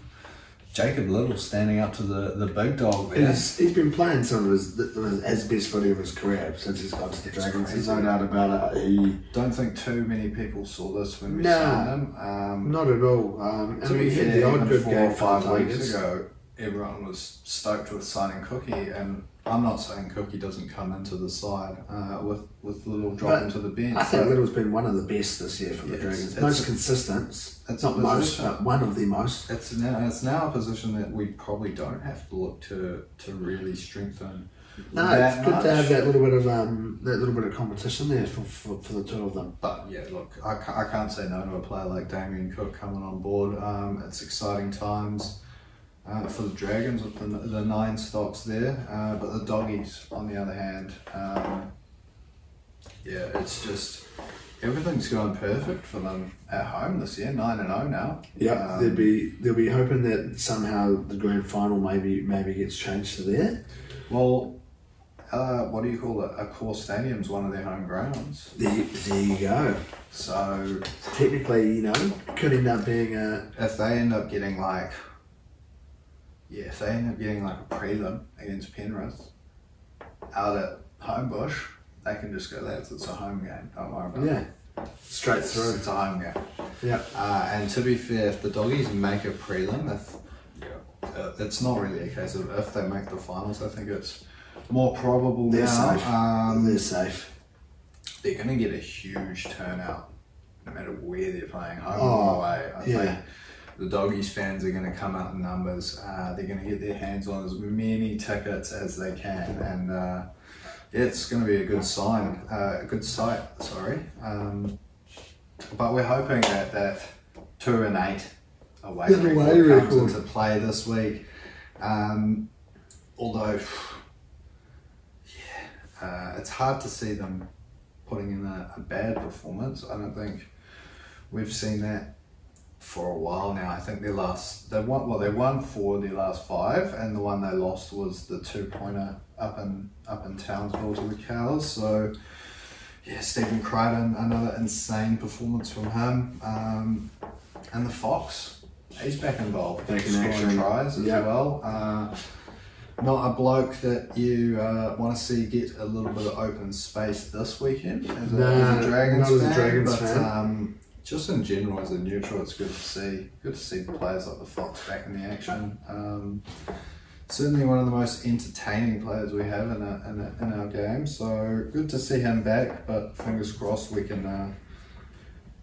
Jacob Little standing up to the big dog there. He's been playing some of his best footy of his career since he's got to the Dragons. There's no doubt about it. Don't think too many people saw this when we signed him. Not at all. To be fair, the odd good 4 or 5 weeks ago, everyone was stoked with signing Cookie, and I'm not saying Cookie doesn't come into the side with Little drop into the bench. I think Little's been one of the best this year for the Dragons. Most consistent. It's not most, but one of the most. It's now a position that we probably don't have to look to really strengthen. No, it's good to have that little bit of competition there for the 2 of them. But yeah, look, I can't say no to a player like Damien Cook coming on board. It's exciting times for the Dragons with the 9 stocks there, but the Doggies, on the other hand, it's just everything's going perfect for them at home this year. 9-0 now. Yeah, they'll be hoping that somehow the grand final maybe gets changed to there. Well, what do you call it? A core stadium's one of their home grounds. There you go. So technically, could end up being if they end up getting like. Yeah, if they end up getting like a prelim against Penrith, out at Homebush, they can just go, lads, it's a home game, don't worry about it. Yeah, straight through. It's a home game. Yeah. And to be fair, if the Doggies make a prelim, it's not really a case of if they make the finals. I think it's more probable They're now. safe. They're safe. They're going to get a huge turnout no matter where they're playing, home or away. I think the Doggies fans are going to come out in numbers. They're going to get their hands on as many tickets as they can, and yeah, it's going to be a good sight. Sorry, but we're hoping that 2-8 away record comes into play this week. Although, yeah, it's hard to see them putting in a bad performance. I don't think we've seen that for a while now. I think they won 4 of their last 5, and the one they lost was the 2-pointer up in Townsville to the Cows. So yeah, Stephen Crichton, another insane performance from him, and the Fox, he's back involved, scoring tries as well. Not a bloke that you want to see get a little bit of open space this weekend as a Dragons fan. Just in general, as a neutral, it's good to see the players like the Fox back in the action. Certainly one of the most entertaining players we have in our game. So good to see him back. But fingers crossed we can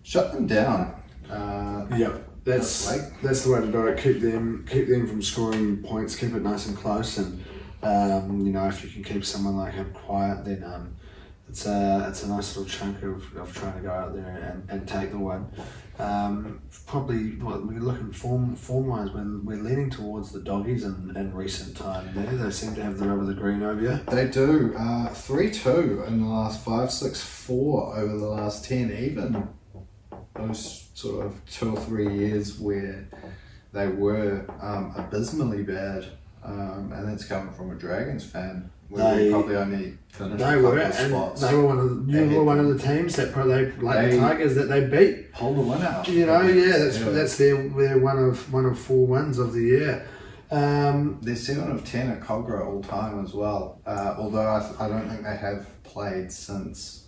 shut them down. That's the way to do it. Keep them from scoring points. Keep it nice and close, and you know, if you can keep someone like him quiet, then it's a nice little chunk of trying to go out there and take the win. Probably what we're looking form wise, when we're leaning towards the Doggies in recent time. They seem to have the rub of the green over you. They do. 3-2 in the last 5, 6-4 over the last 10. Even those sort of 2 or 3 years where they were abysmally bad, and that's coming from a Dragons fan. We probably only finished a couple of spots. They were one of the teams that probably, like the Tigers, that they beat. Pulled the win out. You know, that's their one of 4 wins of the year. They're 7 of 10 at Cogra all time as well. Although I don't think they have played since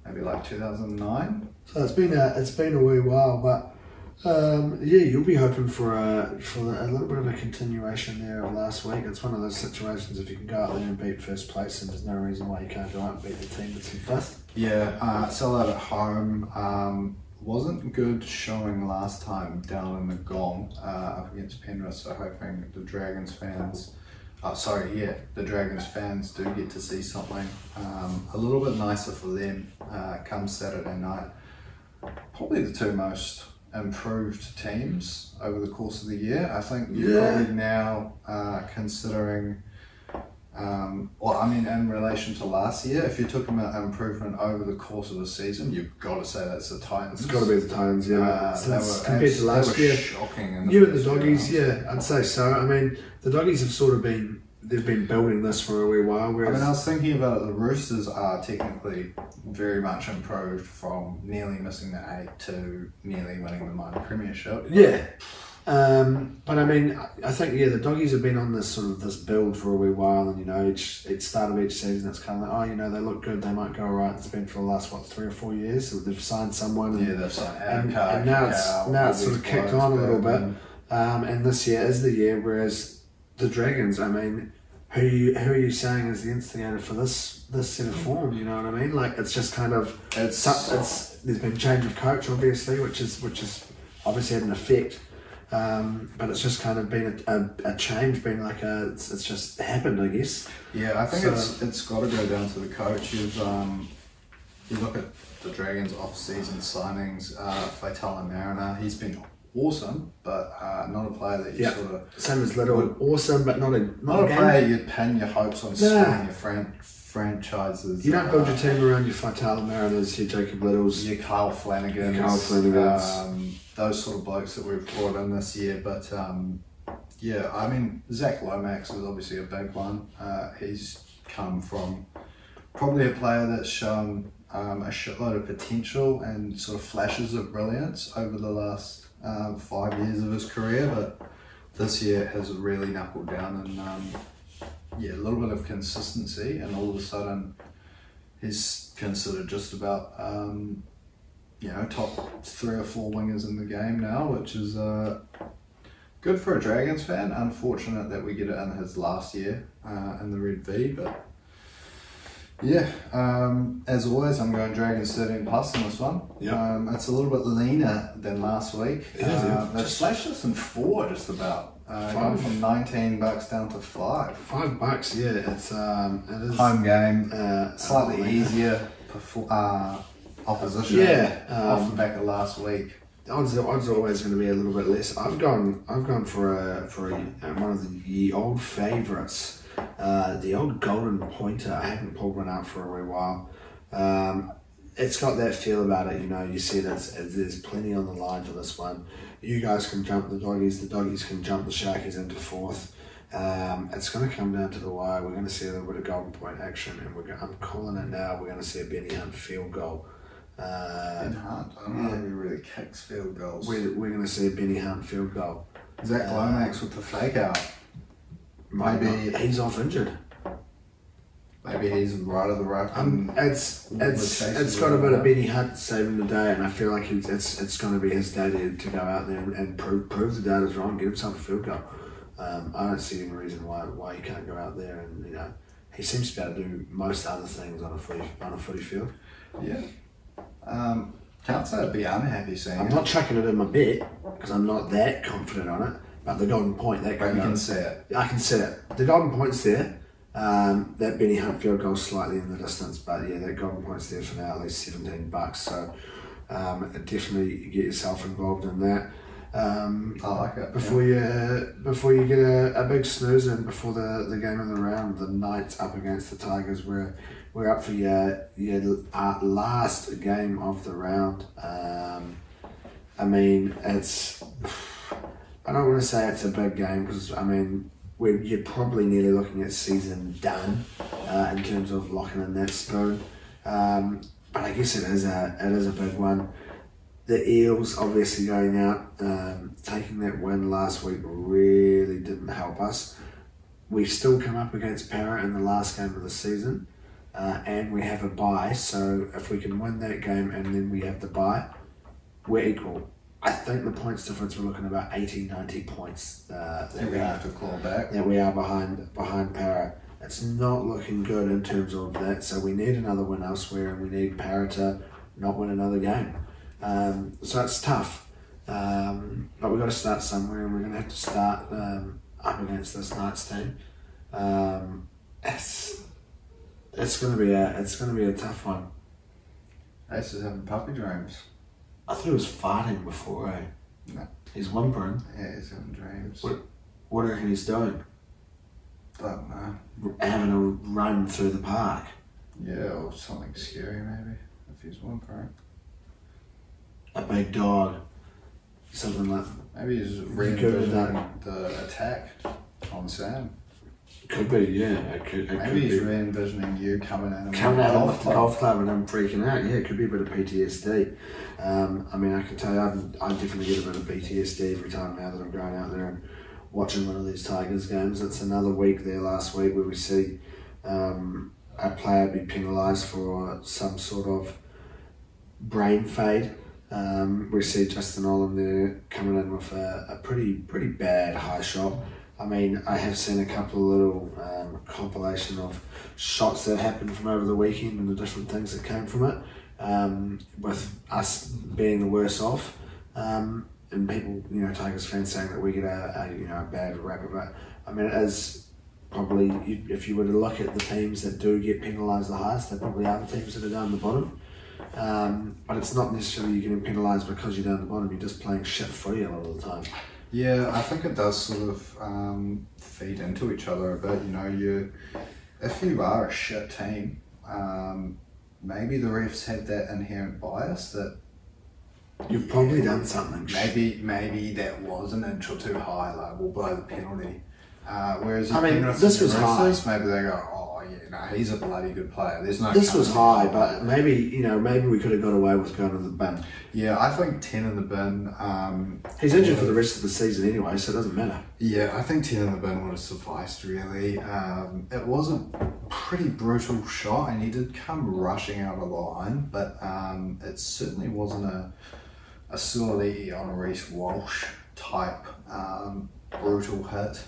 maybe like 2009. So it's been a wee while, but yeah, you'll be hoping for a little bit of a continuation there of last week. It's one of those situations, if you can go out there and beat first place, and there's no reason why you can't go out and beat the team that's in fifth. Yeah, sell out at home. Wasn't good showing last time down in the Gong up against Penrith, so hoping the Dragons fans the Dragons fans do get to see something a little bit nicer for them come Saturday night. Probably the 2 most improved teams over the course of the year. I think you're probably now considering, in relation to last year, if you took an improvement over the course of the season, you've got to say that's the Titans. It's got to be the Titans, yeah. Compared to last year, shocking. You and the Doggies, I'd say so. I mean, the Doggies have sort of been building this for a wee while. Whereas I was thinking about it, the Roosters are technically very much improved from nearly missing the 8 to nearly winning the minor premiership. Yeah. But I mean, I think the Doggies have been on this build for a wee while, and you know, each start of each season, it's kind of like, they look good, they might go alright. It's been for the last 3 or 4 years. So they've signed someone, and, they've signed and now it's sort of kicked on a little bit. And this year is the year. Whereas the Dragons, I mean, who are you saying is the instigator for this set of form? You know what I mean? Like, it's just kind of there's been change of coach, obviously, which is obviously had an effect. But it's just kind of been a change, been like it's just happened, I guess. Yeah, I think it's got to go down to the coach. You look at the Dragons off-season signings, Faitala Mariner, he's been awesome, but not a player that you sort of... Same as Little, awesome, but not a player you'd pin your hopes on swinging your franchises. You don't build your team around your Faitala Mariners, your Jacob Littles, your Kyle Flanagans, those sort of blokes that we've brought in this year. But I mean, Zach Lomax is obviously a big one. He's come from probably a player that's shown a shitload of potential and sort of flashes of brilliance over the last 5 years of his career, but this year has really knuckled down, and a little bit of consistency, and all of a sudden he's considered just about top 3 or 4 wingers in the game now, which is good for a Dragons fan. Unfortunate that we get it in his last year in the Red V, but yeah, as always, I'm going Dragons 13 plus in this one. Yep. It's a little bit leaner than last week. They've slashed us in 4 just about. Gone from $19 down to $5. $5, yeah. It's it is home game, slightly easier opposition. Yeah, off the back of last week. Odds are always going to be a little bit less. I've gone for one of the old favourites, the old golden pointer. I haven't pulled one out for a wee while. It's got that feel about it, you see that there's plenty on the line for this one. You guys can jump the doggies can jump the Sharkies into 4th. It's going to come down to the wire. We're going to see a little bit of golden point action, and I'm calling it now. We're going to see a Benny Hunt field goal. Ben Hunt, I don't know if he really kicks field goals. We're going to see a Benny Hunt field goal. Zach Lomax with the fake out. Maybe he's off injured. Maybe he's right of the ruck. It's got a bit of Benny Hunt saving the day, and I feel like it's going to be his day to go out there and prove the data's wrong, get himself a field goal. I don't see any reason why he can't go out there, and he seems to be able to do most other things on a footy field. Yeah. Can't say I'd be unhappy seeing I'm it. not chucking it in my bet because I'm not that confident on it, but the golden point But you can see it. I can see it. The golden point's there. That Benny Hunt field goal slightly in the distance, but yeah, that golden point's there for now, at least $17. So definitely get yourself involved in that. I like it. Before you get a big snooze in before the game of the round, the Knights up against the Tigers. We're up for your last game of the round. I mean, I don't want to say it's a big game because you're probably nearly looking at season done in terms of locking in that spoon. But I guess it is a big one. The Eels obviously going out, taking that win last week really didn't help us. We've still come up against Para in the last game of the season, and we have a bye. So if we can win that game and then we have the bye, we're equal. I think the points difference, we're looking at about 80-90 points that we have to claw back. That we are behind Para. It's not looking good in terms of that. So we need another win elsewhere, and we need Para to not win another game. So it's tough, but we've got to start somewhere, and we're going to have to start up against this Knights team. It's going to be a tough one. Ace is having puppy dreams. I thought he was farting before, eh? No. He's whimpering. Yeah, he's having dreams. What do you reckon he's doing? Don't know. Having a run through the park. Yeah, or something scary maybe, if he's whimpering. A big dog. Something like that. Maybe he's re-envisioning the attack on Sam. Could be, yeah. Maybe he's re-envisioning you coming at him with the golf club and him freaking out. Yeah, it could be a bit of PTSD. I can tell you, I definitely get a bit of PTSD every time now that I'm going out there and watching one of these Tigers games. It's another week there last week where we see a player be penalised for some sort of brain fade. We see Justin Olam there coming in with a pretty bad high shot. I mean, I have seen a couple of little compilation of shots that happened from over the weekend and the different things that came from it, with us being the worse off, and people, Tigers fans saying that we get a bad rap of it. I mean, it is probably, if you were to look at the teams that do get penalised the highest, they probably are the teams that are down the bottom. But it's not necessarily you're getting penalised because you're down the bottom, you're just playing shit footy a lot of the time. Yeah, I think it does sort of feed into each other a bit. If you are a shit team, maybe the refs have that inherent bias that you've probably done something. Maybe that was an inch or two high, like we'll blow the penalty. Whereas this was high. Maybe they go, oh yeah, he's a bloody good player. There's no. This was high, but maybe we could have got away with going to the bin. Yeah, I think 10 in the bin. He's injured for the rest of the season anyway, so it doesn't matter. Yeah, I think 10 in the bin would have sufficed, really. It was a pretty brutal shot, and he did come rushing out of the line, but it certainly wasn't a Suoliti on a Reece Walsh type brutal hit.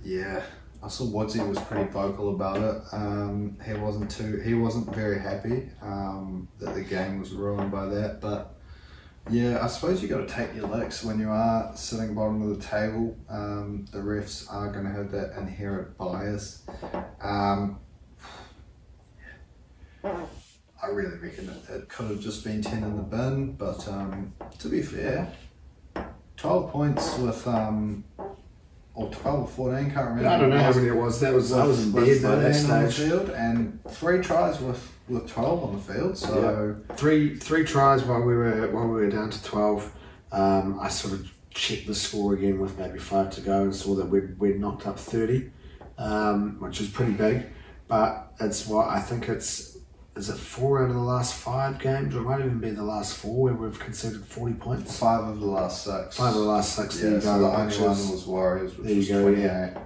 Yeah, I saw Woodsy was pretty vocal about it. He wasn't very happy that the game was ruined by that. But yeah, I suppose you got to take your licks when you are sitting bottom of the table. The refs are going to have that inherent bias. I really reckon it could have just been 10 in the bin, but to be fair, 12 points with or 12 or 14, can't remember. I don't know how many it was. I was in bed by that stage. On the field, and 3 tries with 12 on the field. So yeah. three tries while we were down to 12. I sort of checked the score again with maybe 5 to go and saw that we'd knocked up 30, which is pretty big. But it's what I think it's. Is it 4 out of the last 5 games, or it might even be the last 4 where we've conceded 40 points? 5 of the last 6. 5 of the last 6. Yeah, there you so go. the only one was Warriors, which was 28. Yeah.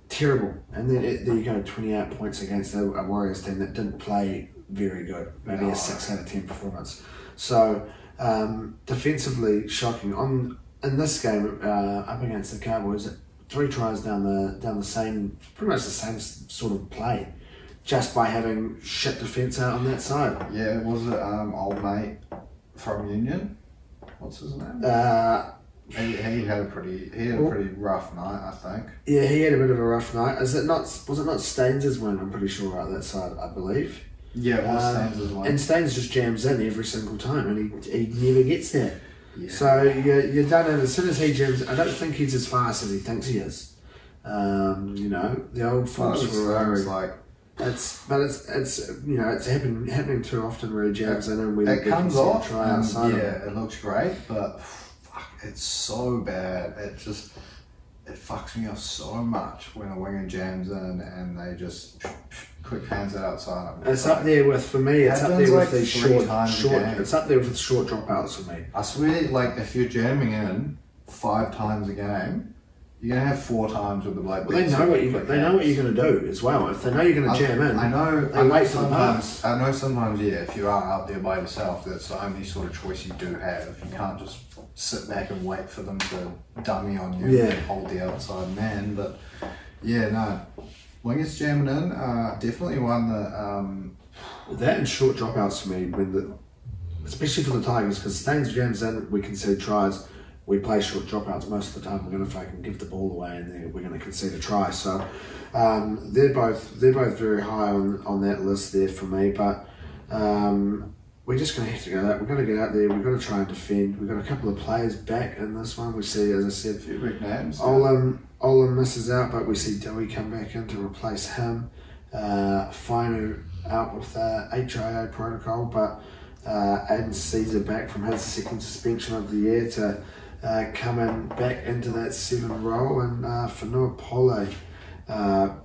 Terrible. And then there you go, 28 points against a Warriors team that didn't play very good. Maybe a 6 out of 10 performance. So defensively shocking. In this game up against the Cowboys, 3 tries down the same, pretty much the same sort of play. Just by having shit defence out on that side. Yeah, was it old mate from Union? What's his name? He had a pretty rough night, I think. Yeah, he had a bit of a rough night. Was it not Staines' win? I'm pretty sure out that side, I believe. Yeah, it was Staines' win. And Staines just jams in every single time, and he never gets there. Yeah. So you're done. And as soon as he jams, I don't think he's as fast as he thinks he is. The old Fox Ferrari. It's happening too often where he jams in and it comes off. Try outside it looks great, but it's so bad. It fucks me off so much when a winger jams in and they just quick hands it outside. It's up there with, for me, it's up there with these short. It's up there with the short dropouts for me. I swear, if you're jamming in 5 times a game, you're gonna have 4 times with the bloke. Well, they know what you're gonna do as well. If they know you're gonna jam in, I know sometimes. I know sometimes. Yeah, if you are out there by yourself, that's the only sort of choice you do have. You can't just sit back and wait for them to dummy on you and hold the outside man. But yeah, no, wingers jamming in, definitely one that. That and short dropouts for me, especially for the Tigers, because Staines jams in, we concede tries. We play short dropouts most of the time. We're going to fucking give the ball away, and then we're going to concede a try. So they're both very high on that list there for me. But we're just going to have to go out. We've got to get out there. We've got to try and defend. We've got a couple of players back in this one. We see, as I said, a few big names. Olam misses out, but we see Dewey come back in to replace him. Finu out with HIA protocol, but Aiden Caesar back from his second suspension of the year to coming back into that 7 role, and Fanua Pole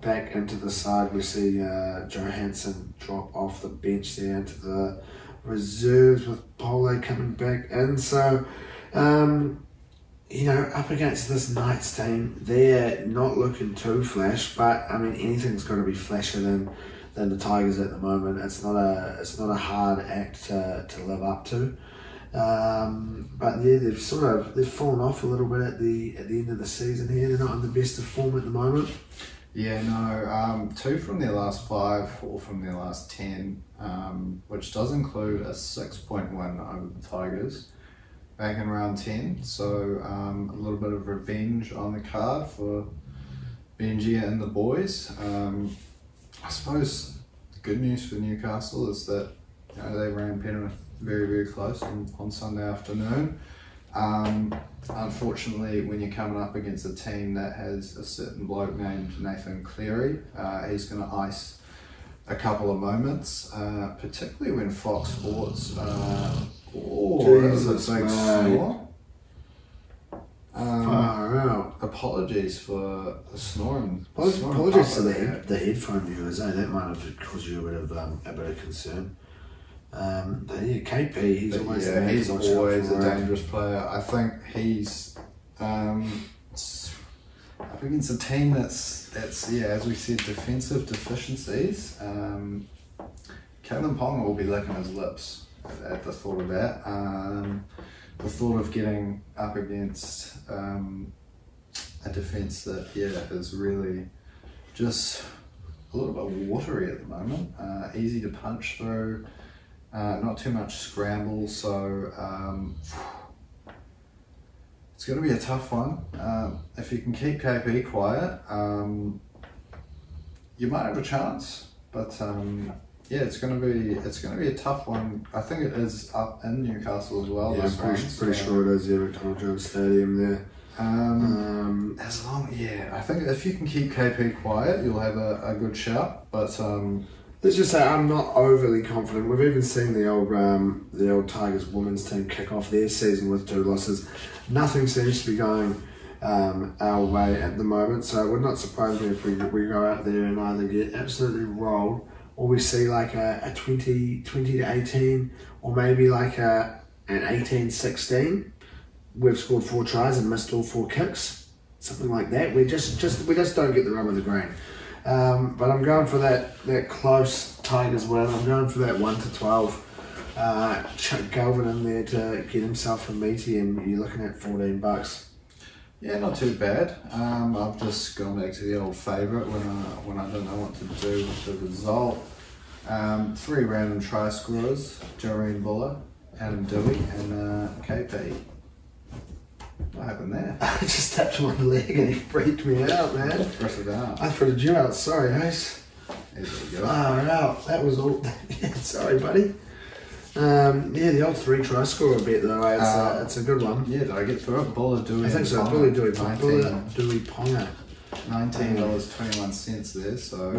back into the side. We see Johansson drop off the bench there into the reserves with Pole coming back in. So, up against this Knights team, they're not looking too flash, but I mean anything's got to be flashier than the Tigers at the moment. It's not a hard act to live up to. But yeah, they've fallen off a little bit at the end of the season here. They're not in the best of form at the moment. Yeah, no, 2 from their last 5, 4 from their last 10, which does include a 6-point win over the Tigers back in round 10. So a little bit of revenge on the card for Benji and the boys. I suppose the good news for Newcastle is that they ran Penrith very, very close on Sunday afternoon. Unfortunately, when you're coming up against a team that has a certain bloke named Nathan Cleary, he's going to ice a couple of moments, particularly when Fox Sports. Jesus, a big score. Far out. A apologies for the snoring. Apologies to the headphone viewers. That might have caused you a bit of concern. But yeah, KP, he's always a dangerous player. I think he's up against a team that's as we said, defensive deficiencies. Kevin Ponga will be licking his lips at the thought of that. The thought of getting up against a defence that is really just a little bit watery at the moment. Easy to punch through. Not too much scramble, so it's going to be a tough one. If you can keep KP quiet, you might have a chance. But it's going to be a tough one. I think it is up in Newcastle as well. Yeah, I'm pretty sure it is. Yeah, McDonald Jones Stadium there. I think if you can keep KP quiet, you'll have a good shout. But let's just say I'm not overly confident. We've even seen the old Tigers women's team kick off their season with 2 losses. Nothing seems to be going our way at the moment, so it would not surprise me if we go out there and either get absolutely rolled, or we see like a 20 to 18, or maybe like an 18-16. We've scored 4 tries and missed all 4 kicks, something like that. We just don't get the rub of the green. But I'm going for that close Tigers win. I'm going for that 1-12. Chuck Galvin in there to get himself a meaty, and you're looking at $14. Yeah, not too bad. I've just gone back to the old favourite when I don't know what to do with the result. 3 random try scorers: Joreen Buller, Adam Dewey, and KP. What happened there? I just tapped him on the leg and he freaked me out, man. Press it out. I fritted you out. Sorry, Ace. There we go. Out. That was all. Yeah, sorry, buddy. The old 3 try scorer bet though. It's a good one. Yeah, did I get through it? Buller, Dewey, I think so. Buller, Dewey, Ponga. $19.21 there. So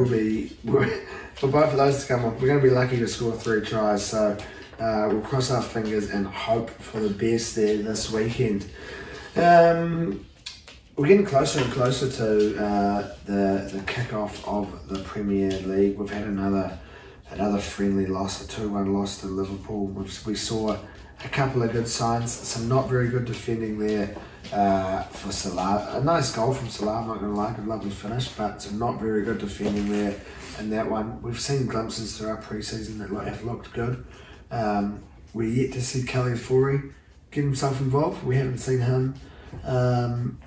we're for both of those to come off. We're going to be lucky to score 3 tries. So we'll cross our fingers and hope for the best there this weekend. We're getting closer and closer to the kick-off of the Premier League. We've had another friendly loss, a 2-1 loss to Liverpool. We saw a couple of good signs, some not very good defending there for Salah. A nice goal from Salah, I'm not going to lie, a lovely finish, but some not very good defending there in that one. We've seen glimpses through our pre-season that have looked good. We're yet to see Kelly Fourie get himself involved. We haven't seen him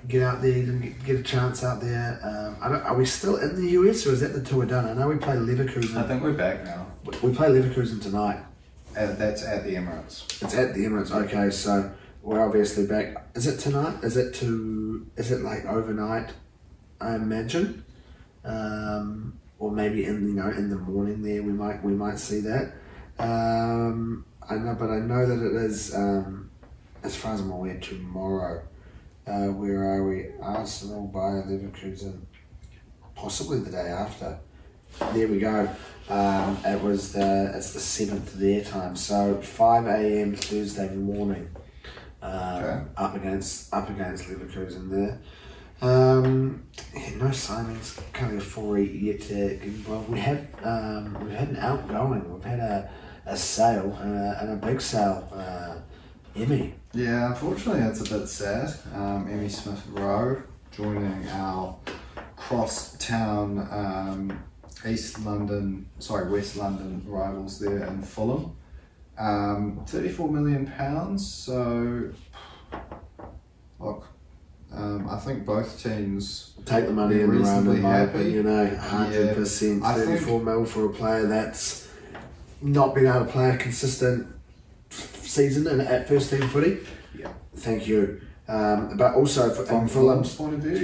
get out there, didn't get a chance out there. Are we still in the US, or is that the tour done? I know we play Leverkusen. I think we're back now. We play Leverkusen tonight. That's at the Emirates. It's at the Emirates. Okay, so we're obviously back. Is it tonight? Is it like overnight? I imagine, or maybe in the morning there we might see that. I know that it is. As far as I'm aware, tomorrow. Where are we? Arsenal by Leverkusen. Possibly the day after. There we go. It's the 7th their time. So 5 a.m. Thursday morning. Up against Leverkusen there. No signings. Can't afford yet to get involved. We've had an outgoing. We've had a sale and a big sale. Emmy. Yeah, unfortunately that's a bit sad. Emmy Smith-Rowe joining our cross-town West London rivals there in Fulham. £34 million. So, look, I think both teams take the money and run them happy. 100%. 34 mil for a player that's not been able to play a consistent season at first team footy. Yeah. Thank you. But also from Fulham's point of view,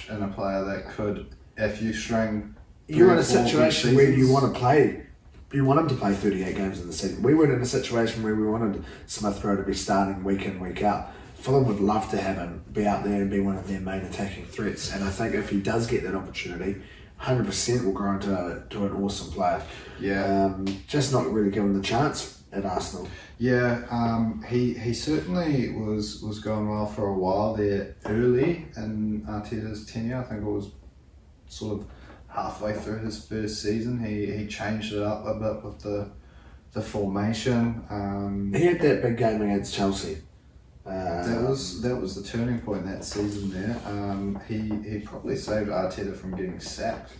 and a player that could, if you string, you're in a situation where you want to play. You want him to play 38 games in the season. We were in a situation where we wanted Smith-Rowe to be starting week in, week out. Fulham would love to have him be out there and be one of their main attacking threats. And I think if he does get that opportunity, 100% will grow into an awesome player. Yeah. Just not really given the chance. at Arsenal. Yeah, he certainly was going well for a while there early in Arteta's tenure. I think it was sort of halfway through his first season. He changed it up a bit with the formation. He had that big game against Chelsea. That was the turning point that season there. He probably saved Arteta from getting sacked.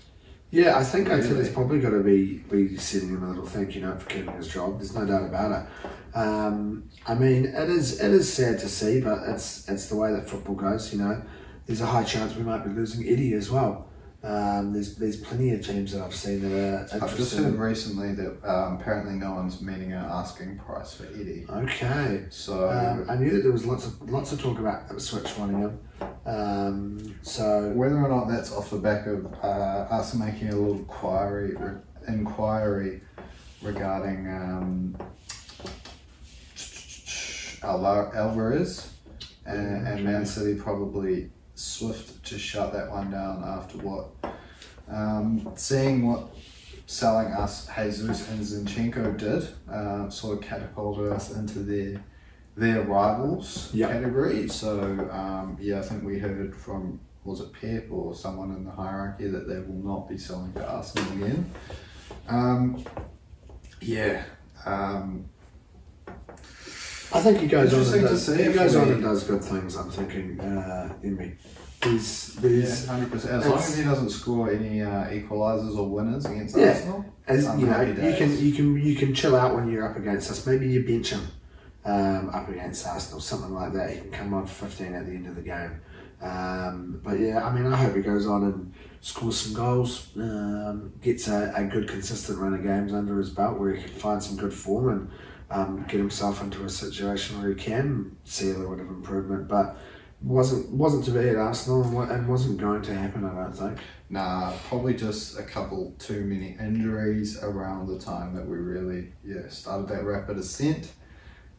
Yeah, I think Arteta's probably got to be sending him a little thank you note for keeping his job. There's no doubt about it. I mean, it is sad to see, but it's the way that football goes. You know, there's a high chance we might be losing Eddie as well. There's plenty of teams that I've seen that are interested. I've just heard recently that apparently no one's meeting an asking price for Eddie. Okay. So I knew that there was lots of talk about Ipswich wanting him. So whether or not that's off the back of us making a little inquiry regarding Alvarez and Man City probably swift to shut that one down after what seeing what selling us Jesus and Zinchenko did sort of catapulted us into their rivals category. So I think we heard from, was it Pep or someone in the hierarchy, that they will not be selling to Arsenal again. I think he goes on and does good things. I'm thinking, Emmy. There's 100%. As long as he doesn't score any equalisers or winners against Arsenal, as you know, you can chill out when you're up against us. Maybe you bench him up against Arsenal, something like that. He can come on for 15 at the end of the game. But yeah, I mean, I hope he goes on and scores some goals, gets a good consistent run of games under his belt where he can find some good form and get himself into a situation where he can see a little bit of improvement. But wasn't to be at Arsenal and wasn't going to happen, I don't think. Nah, probably just a couple too many injuries around the time that we really started that rapid ascent.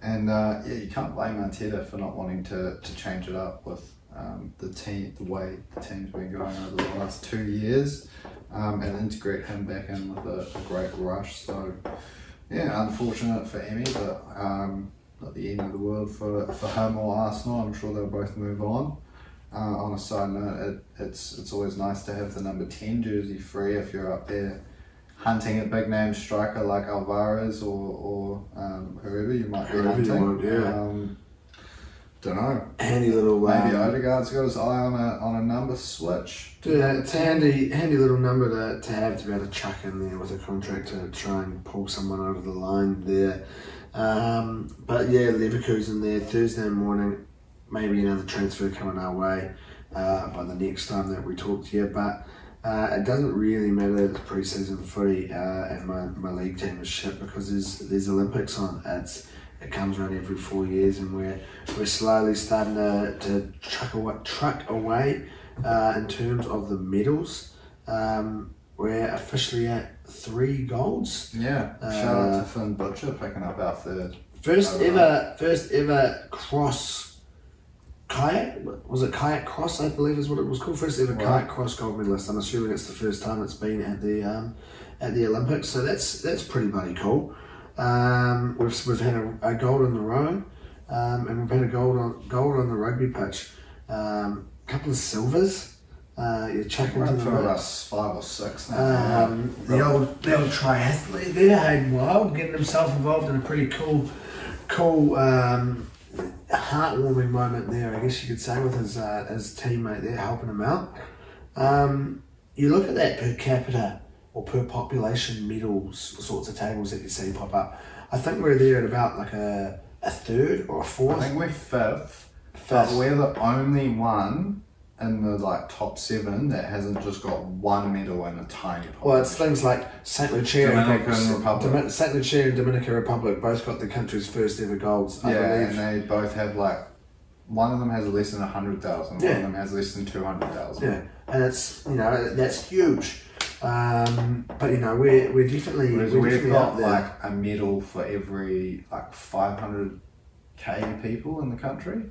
And you can't blame Arteta for not wanting to change it up with the way the team's been going over the last 2 years, and integrate him back in with a great rush. So unfortunate for Emmy, but not the end of the world for him or Arsenal. I'm sure they'll both move on. On a side note, it's always nice to have the number 10 jersey free if you're up there hunting a big name striker like Alvarez or whoever you might be hunting. Don't know. Handy little. Maybe Odegaard's got his eye on a number switch. Yeah, it's a handy little number to have to be able to chuck in there with a contract to try and pull someone over the line there. But yeah, Leverkusen there Thursday morning. Maybe another transfer coming our way by the next time that we talk to you. But it doesn't really matter the pre-season footy and my league team is shit because there's Olympics on. It comes around every 4 years, and we're slowly starting to truck away in terms of the medals. We're officially at 3 golds. Yeah, shout out to Finn Butcher picking up our third. First ever cross kayak. Was it kayak cross? I believe is what it was called. First ever kayak cross gold medalist. I'm assuming it's the first time it's been at the Olympics. So that's pretty bloody cool. We've had a gold in the rowing, and we've had a gold on the rugby pitch. Couple of silvers. You're chucking into the mix. 5 or 6 now. The old triathlete there, Hayden Wild, getting himself involved in a pretty cool, heartwarming moment there, I guess you could say, with his teammate there helping him out. You look at that per capita or per population medals sorts of tables that you see pop up. I think we're there at about like a third or a fourth. I think we're fifth. But we're the only one in the top 7 that hasn't just got 1 medal in a tiny population. Well, it's things like St. Lucia Republic. St. Lucia and Dominican Republic both got the country's first ever golds, I believe. And they both have one of them has less than 100,000, one of them has less than 200,000. Yeah, and it's that's huge. But we're definitely we've got out there. a medal for every 500k people in the country.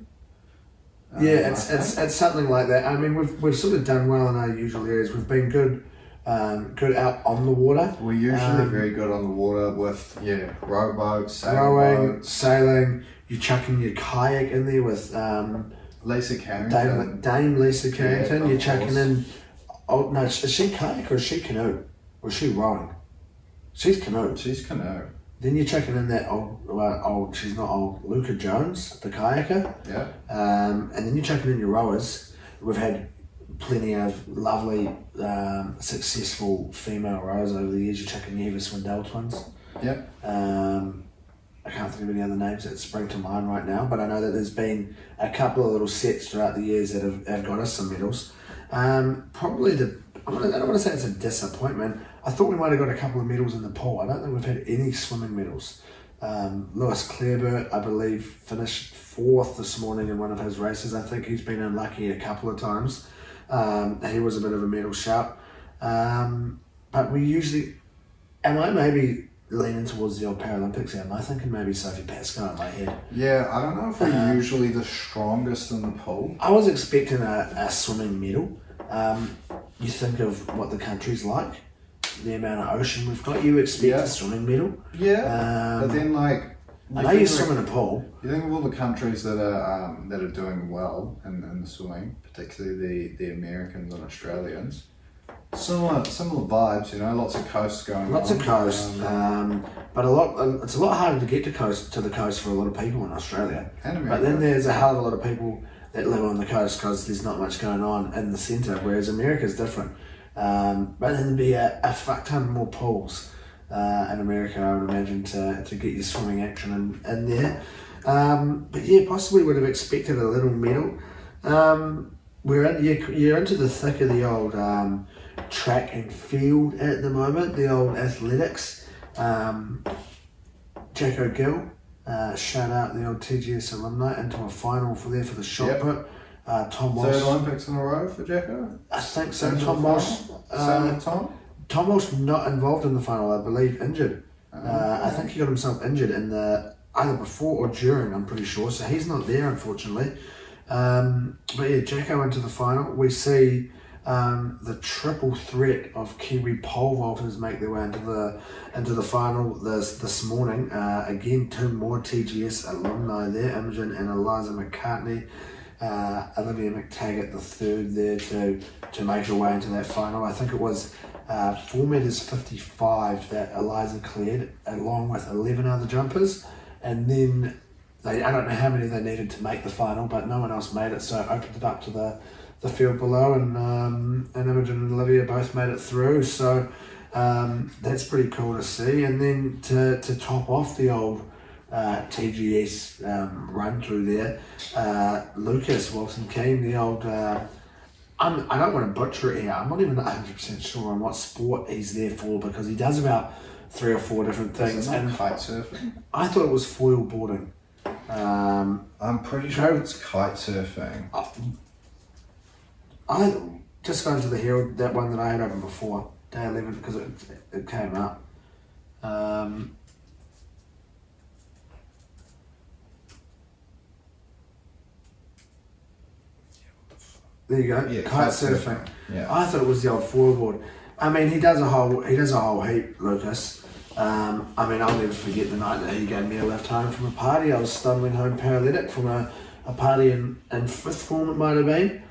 It's something like that. I mean, we've sort of done well in our usual areas. We've been good good out on the water. We're usually very good on the water with, rowboats, rowing, sailing. You chucking your kayak in there with Lisa Carrington. Dame Lisa Carrington. Yeah, you're chucking in. Oh no, is she kayak or is she canoe? Or is she rowing? She's canoe. She's canoe. Then you're chucking in that she's not old, Luca Jones, the kayaker. Yeah. And then you're chucking in your rowers. We've had plenty of lovely, successful female rowers over the years. You're chucking Eva Swindell twins. Yeah. I can't think of any other names that spring to mind right now, but I know that there's been a couple of little sets throughout the years that have got us some medals. Probably I don't want to say it's a disappointment. I thought we might have got a couple of medals in the pool. I don't think we've had any swimming medals. Lewis Clareburt, I believe, finished 4th this morning in one of his races. I think he's been unlucky a couple of times. He was a bit of a medal shout. But we usually... Am I maybe leaning towards the old Paralympics here? Am I thinking maybe Sophie Pascoe in my head? Yeah, I don't know if we're usually the strongest in the pool. I was expecting a swimming medal. You think of what the country's like, the amount of ocean we've got, you expect a swimming medal. Yeah, but then I know you swim in a pool. You think of all the countries that are doing well in the swimming, particularly the Americans and Australians. Similar vibes, lots of coasts going on. Lots of coast, but it's a lot harder to get to the coast for a lot of people in Australia. And America. But then there's a hell of a lot of people that live on the coast because there's not much going on in the centre, whereas America's different. But then there'd be a fuck ton more pools in America, I would imagine, to get your swimming action in there. But yeah, possibly would have expected a little medal. You're into the thick of the old track and field at the moment, the old athletics. Jacko Gill, shout out the old TGS alumni, into a final for the shot put. Tom Walsh. 3rd Olympics in a row for Jacko? I think so. Tom Walsh. Tom Walsh not involved in the final, I believe, injured. I think he got himself injured in either before or during, I'm pretty sure, so he's not there, unfortunately. But yeah, Jacko into the final. We see the triple threat of Kiwi pole vaulters make their way into the final this morning. Again, 2 more TGS alumni there, Imogen and Eliza McCartney. Olivia McTaggart, the 3rd there to make her way into that final. I think it was 4 metres 55 that Eliza cleared, along with 11 other jumpers, and then I don't know how many they needed to make the final, but no one else made it, so it opened it up to the field below, and Imogen and Olivia both made it through, so that's pretty cool to see. And then to top off the old TGS run through there, Lucas Wilson-Keane, the old I don't want to butcher it here, I'm not even 100% sure on what sport he's there for, because he does about 3 or 4 different things. And kite surfing? I thought it was foil boarding. I'm pretty sure it's kite surfing. I just going to the Herald, that one that I had open before, day 11, because it came up. There you go. Yeah, kite surfing. Yeah. I thought it was the old foil board. I mean, he does a whole heap, Lucas. I mean, I'll never forget the night that he gave me a lift home from a party. I was stumbling home paralytic from a party in 5th form, it might have been.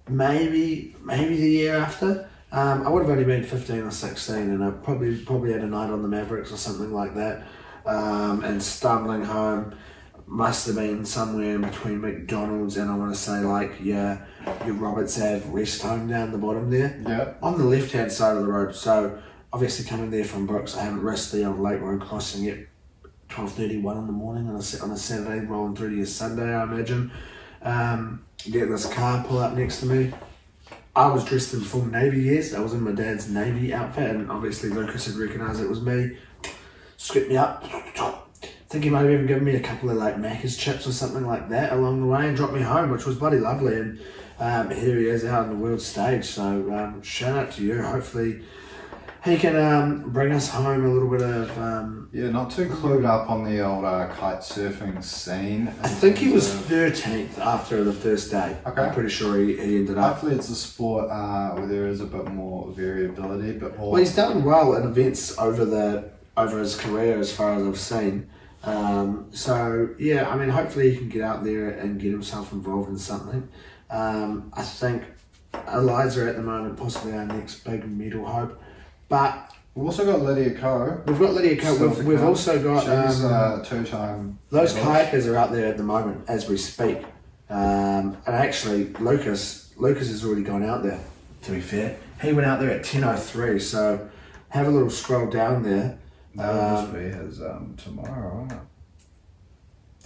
Maybe the year after. I would have only been 15 or 16, and I probably had a night on the Mavericks or something like that. And stumbling home must have been somewhere in between McDonald's and I want to say like your Roberts Ave rest home down the bottom there. Yeah. On the left hand side of the road. So obviously coming there from Brooks, I haven't risked the old late road crossing yet. 12:31 in the morning on a Saturday, rolling through to your Sunday, I imagine. Get this car pull up next to me. I was dressed in full Navy gears. I was in my dad's Navy outfit, and obviously Lucas had recognised it was me. Scooped me up. I think he might have even given me a couple of like Macca's chips or something like that along the way and dropped me home, which was bloody lovely. And here he is out on the world stage. So shout out to you. Hopefully he can bring us home a little bit of... yeah, not too clued up on the old kite surfing scene. I think he was 13th after the first day. Okay. I'm pretty sure he ended up... Hopefully it's a sport where there is a bit more variability, but more... Well, he's done well in events over his career as far as I've seen. So, yeah, I mean, hopefully he can get out there and get himself involved in something. I think Eliza at the moment, possibly our next big medal hope. But we've also got Lydia Coe. We've got Lydia Coe. We've also got... She's a two-time... Those kayakers are out there at the moment as we speak. And actually, Lucas has already gone out there, to be fair. He went out there at 10:03, so have a little scroll down there. That'll just be his tomorrow, won't it?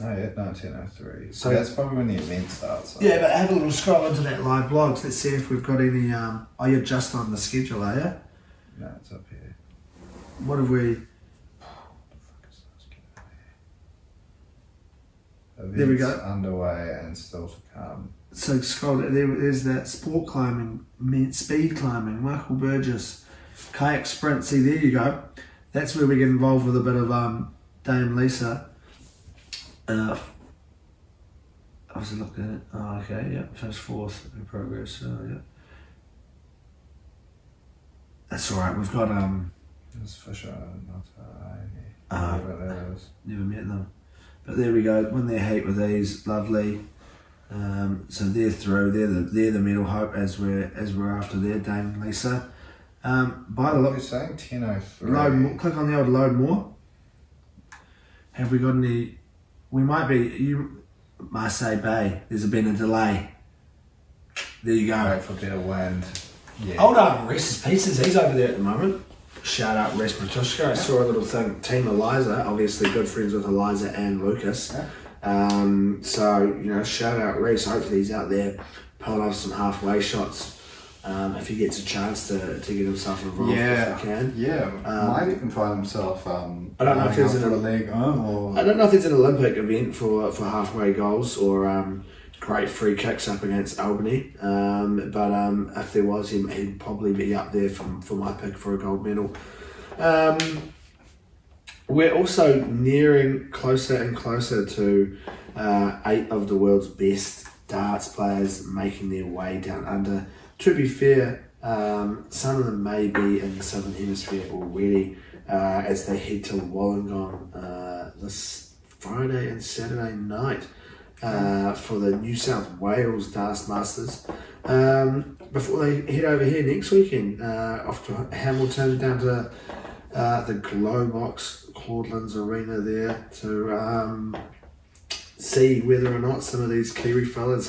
Oh yeah, 10:03. So that's probably when the event starts. Yeah, but have a little scroll into that live blogs. Let's see if we've got any... oh, you're just on the schedule, are you? No, it's up here. What have we... There we go. Underway and still to come. So scroll there's that sport climbing, speed climbing, Michael Burgess, kayak sprint. See, there you go. That's where we get involved with a bit of Dame Lisa. I was looking at it. Oh, okay, yeah, first fourth in progress. So yeah, that's all right. We've got There's Fisher, not never met them, but there we go. Win their heat with these, lovely. So they're through. They're the medal hope as we're after their Dame Lisa. By the look, you're saying 10:03. Load more. Click on the old load more. Have we got any? We might be. You Marseille Bay. There's been a delay. There you go. Wait for better wind. Yeah. Hold on, Reese's Pieces. He's over there at the moment. Shout out Reese Bratushka. I saw a little thing. Team Eliza, obviously good friends with Eliza and Lucas. Yeah. So you know, shout out Reese. Hopefully he's out there pulling off some halfway shots. If he gets a chance to get himself involved, if he can. Yeah, might even find himself. I don't know if there's an I don't know if there's an Olympic event for halfway goals or great free kicks up against Albany. But if there was, he'd probably be up there for my pick for a gold medal. We're also nearing closer and closer to 8 of the world's best darts players making their way down under. To be fair, some of them may be in the Southern Hemisphere already as they head to Wollongong this Friday and Saturday night for the New South Wales Darts Masters. Before they head over here next weekend, off to Hamilton, down to the Glowbox Claudelands Arena there to see whether or not some of these Kiwi fellas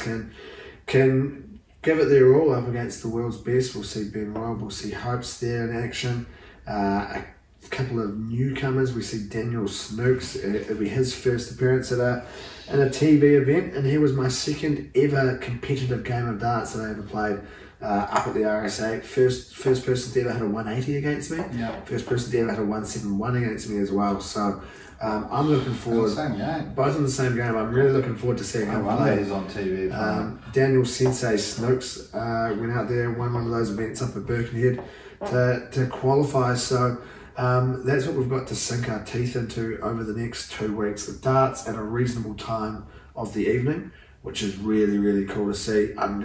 can give it their all up against the world's best. We'll see Ben Robb, we'll see Hopes there in action. A couple of newcomers. We see Daniel Snooks. It'll be his first appearance at a TV event, and he was my second ever competitive game of darts that I ever played up at the RSA. First person to ever hit a 180 against me. Yeah. First person to ever hit a 171 against me as well. So I'm looking forward. Same game. Both in the same game. I'm really looking forward to seeing him play. He's on TV. Daniel Sensei Snooks went out there and won one of those events up at Birkenhead to qualify. So that's what we've got to sink our teeth into over the next 2 weeks. The darts at a reasonable time of the evening, which is really, really cool to see. I'm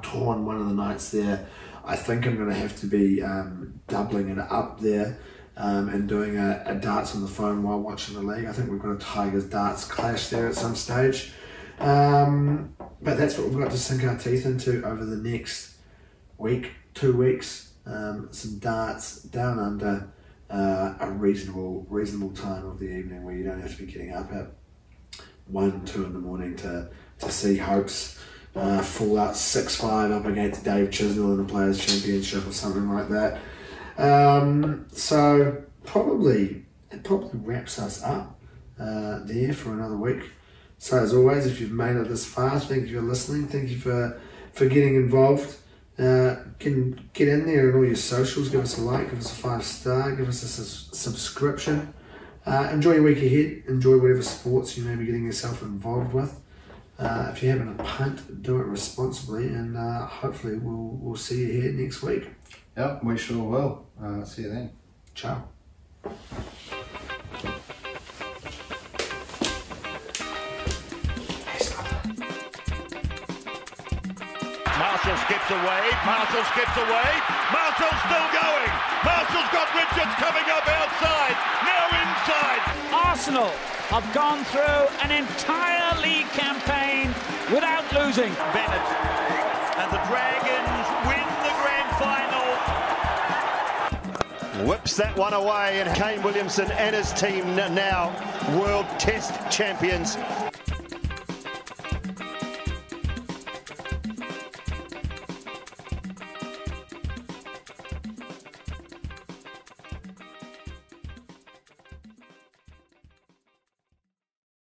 torn one of the nights there. I think I'm going to have to be doubling it up there. And doing a darts on the phone while watching the league. I think we've got a Tigers darts clash there at some stage. But that's what we've got to sink our teeth into over the next week, 2 weeks. Some darts down under a reasonable time of the evening where you don't have to be getting up at 1, 2 in the morning to see Hopes fall out 6-5 up against Dave Chisnell in the Players' Championship or something like that. So it probably wraps us up there for another week. So as always, if you've made it this far, thank you for listening. Thank you for getting involved. Get in there on all your socials. Give us a like, give us a 5-star, give us a subscription. Enjoy your week ahead. Enjoy whatever sports you may be getting yourself involved with. If you're having a punt, do it responsibly, and hopefully we'll see you here next week. Yep, we sure will. See you then. Ciao. Marshall skips away, Marshall skips away, Marshall's still going, Marshall's got Richards coming up outside, now inside. Arsenal have gone through an entire league campaign without losing. Bennett and the Dragons win the grand final. Whips that one away, and Kane Williamson and his team now World Test champions.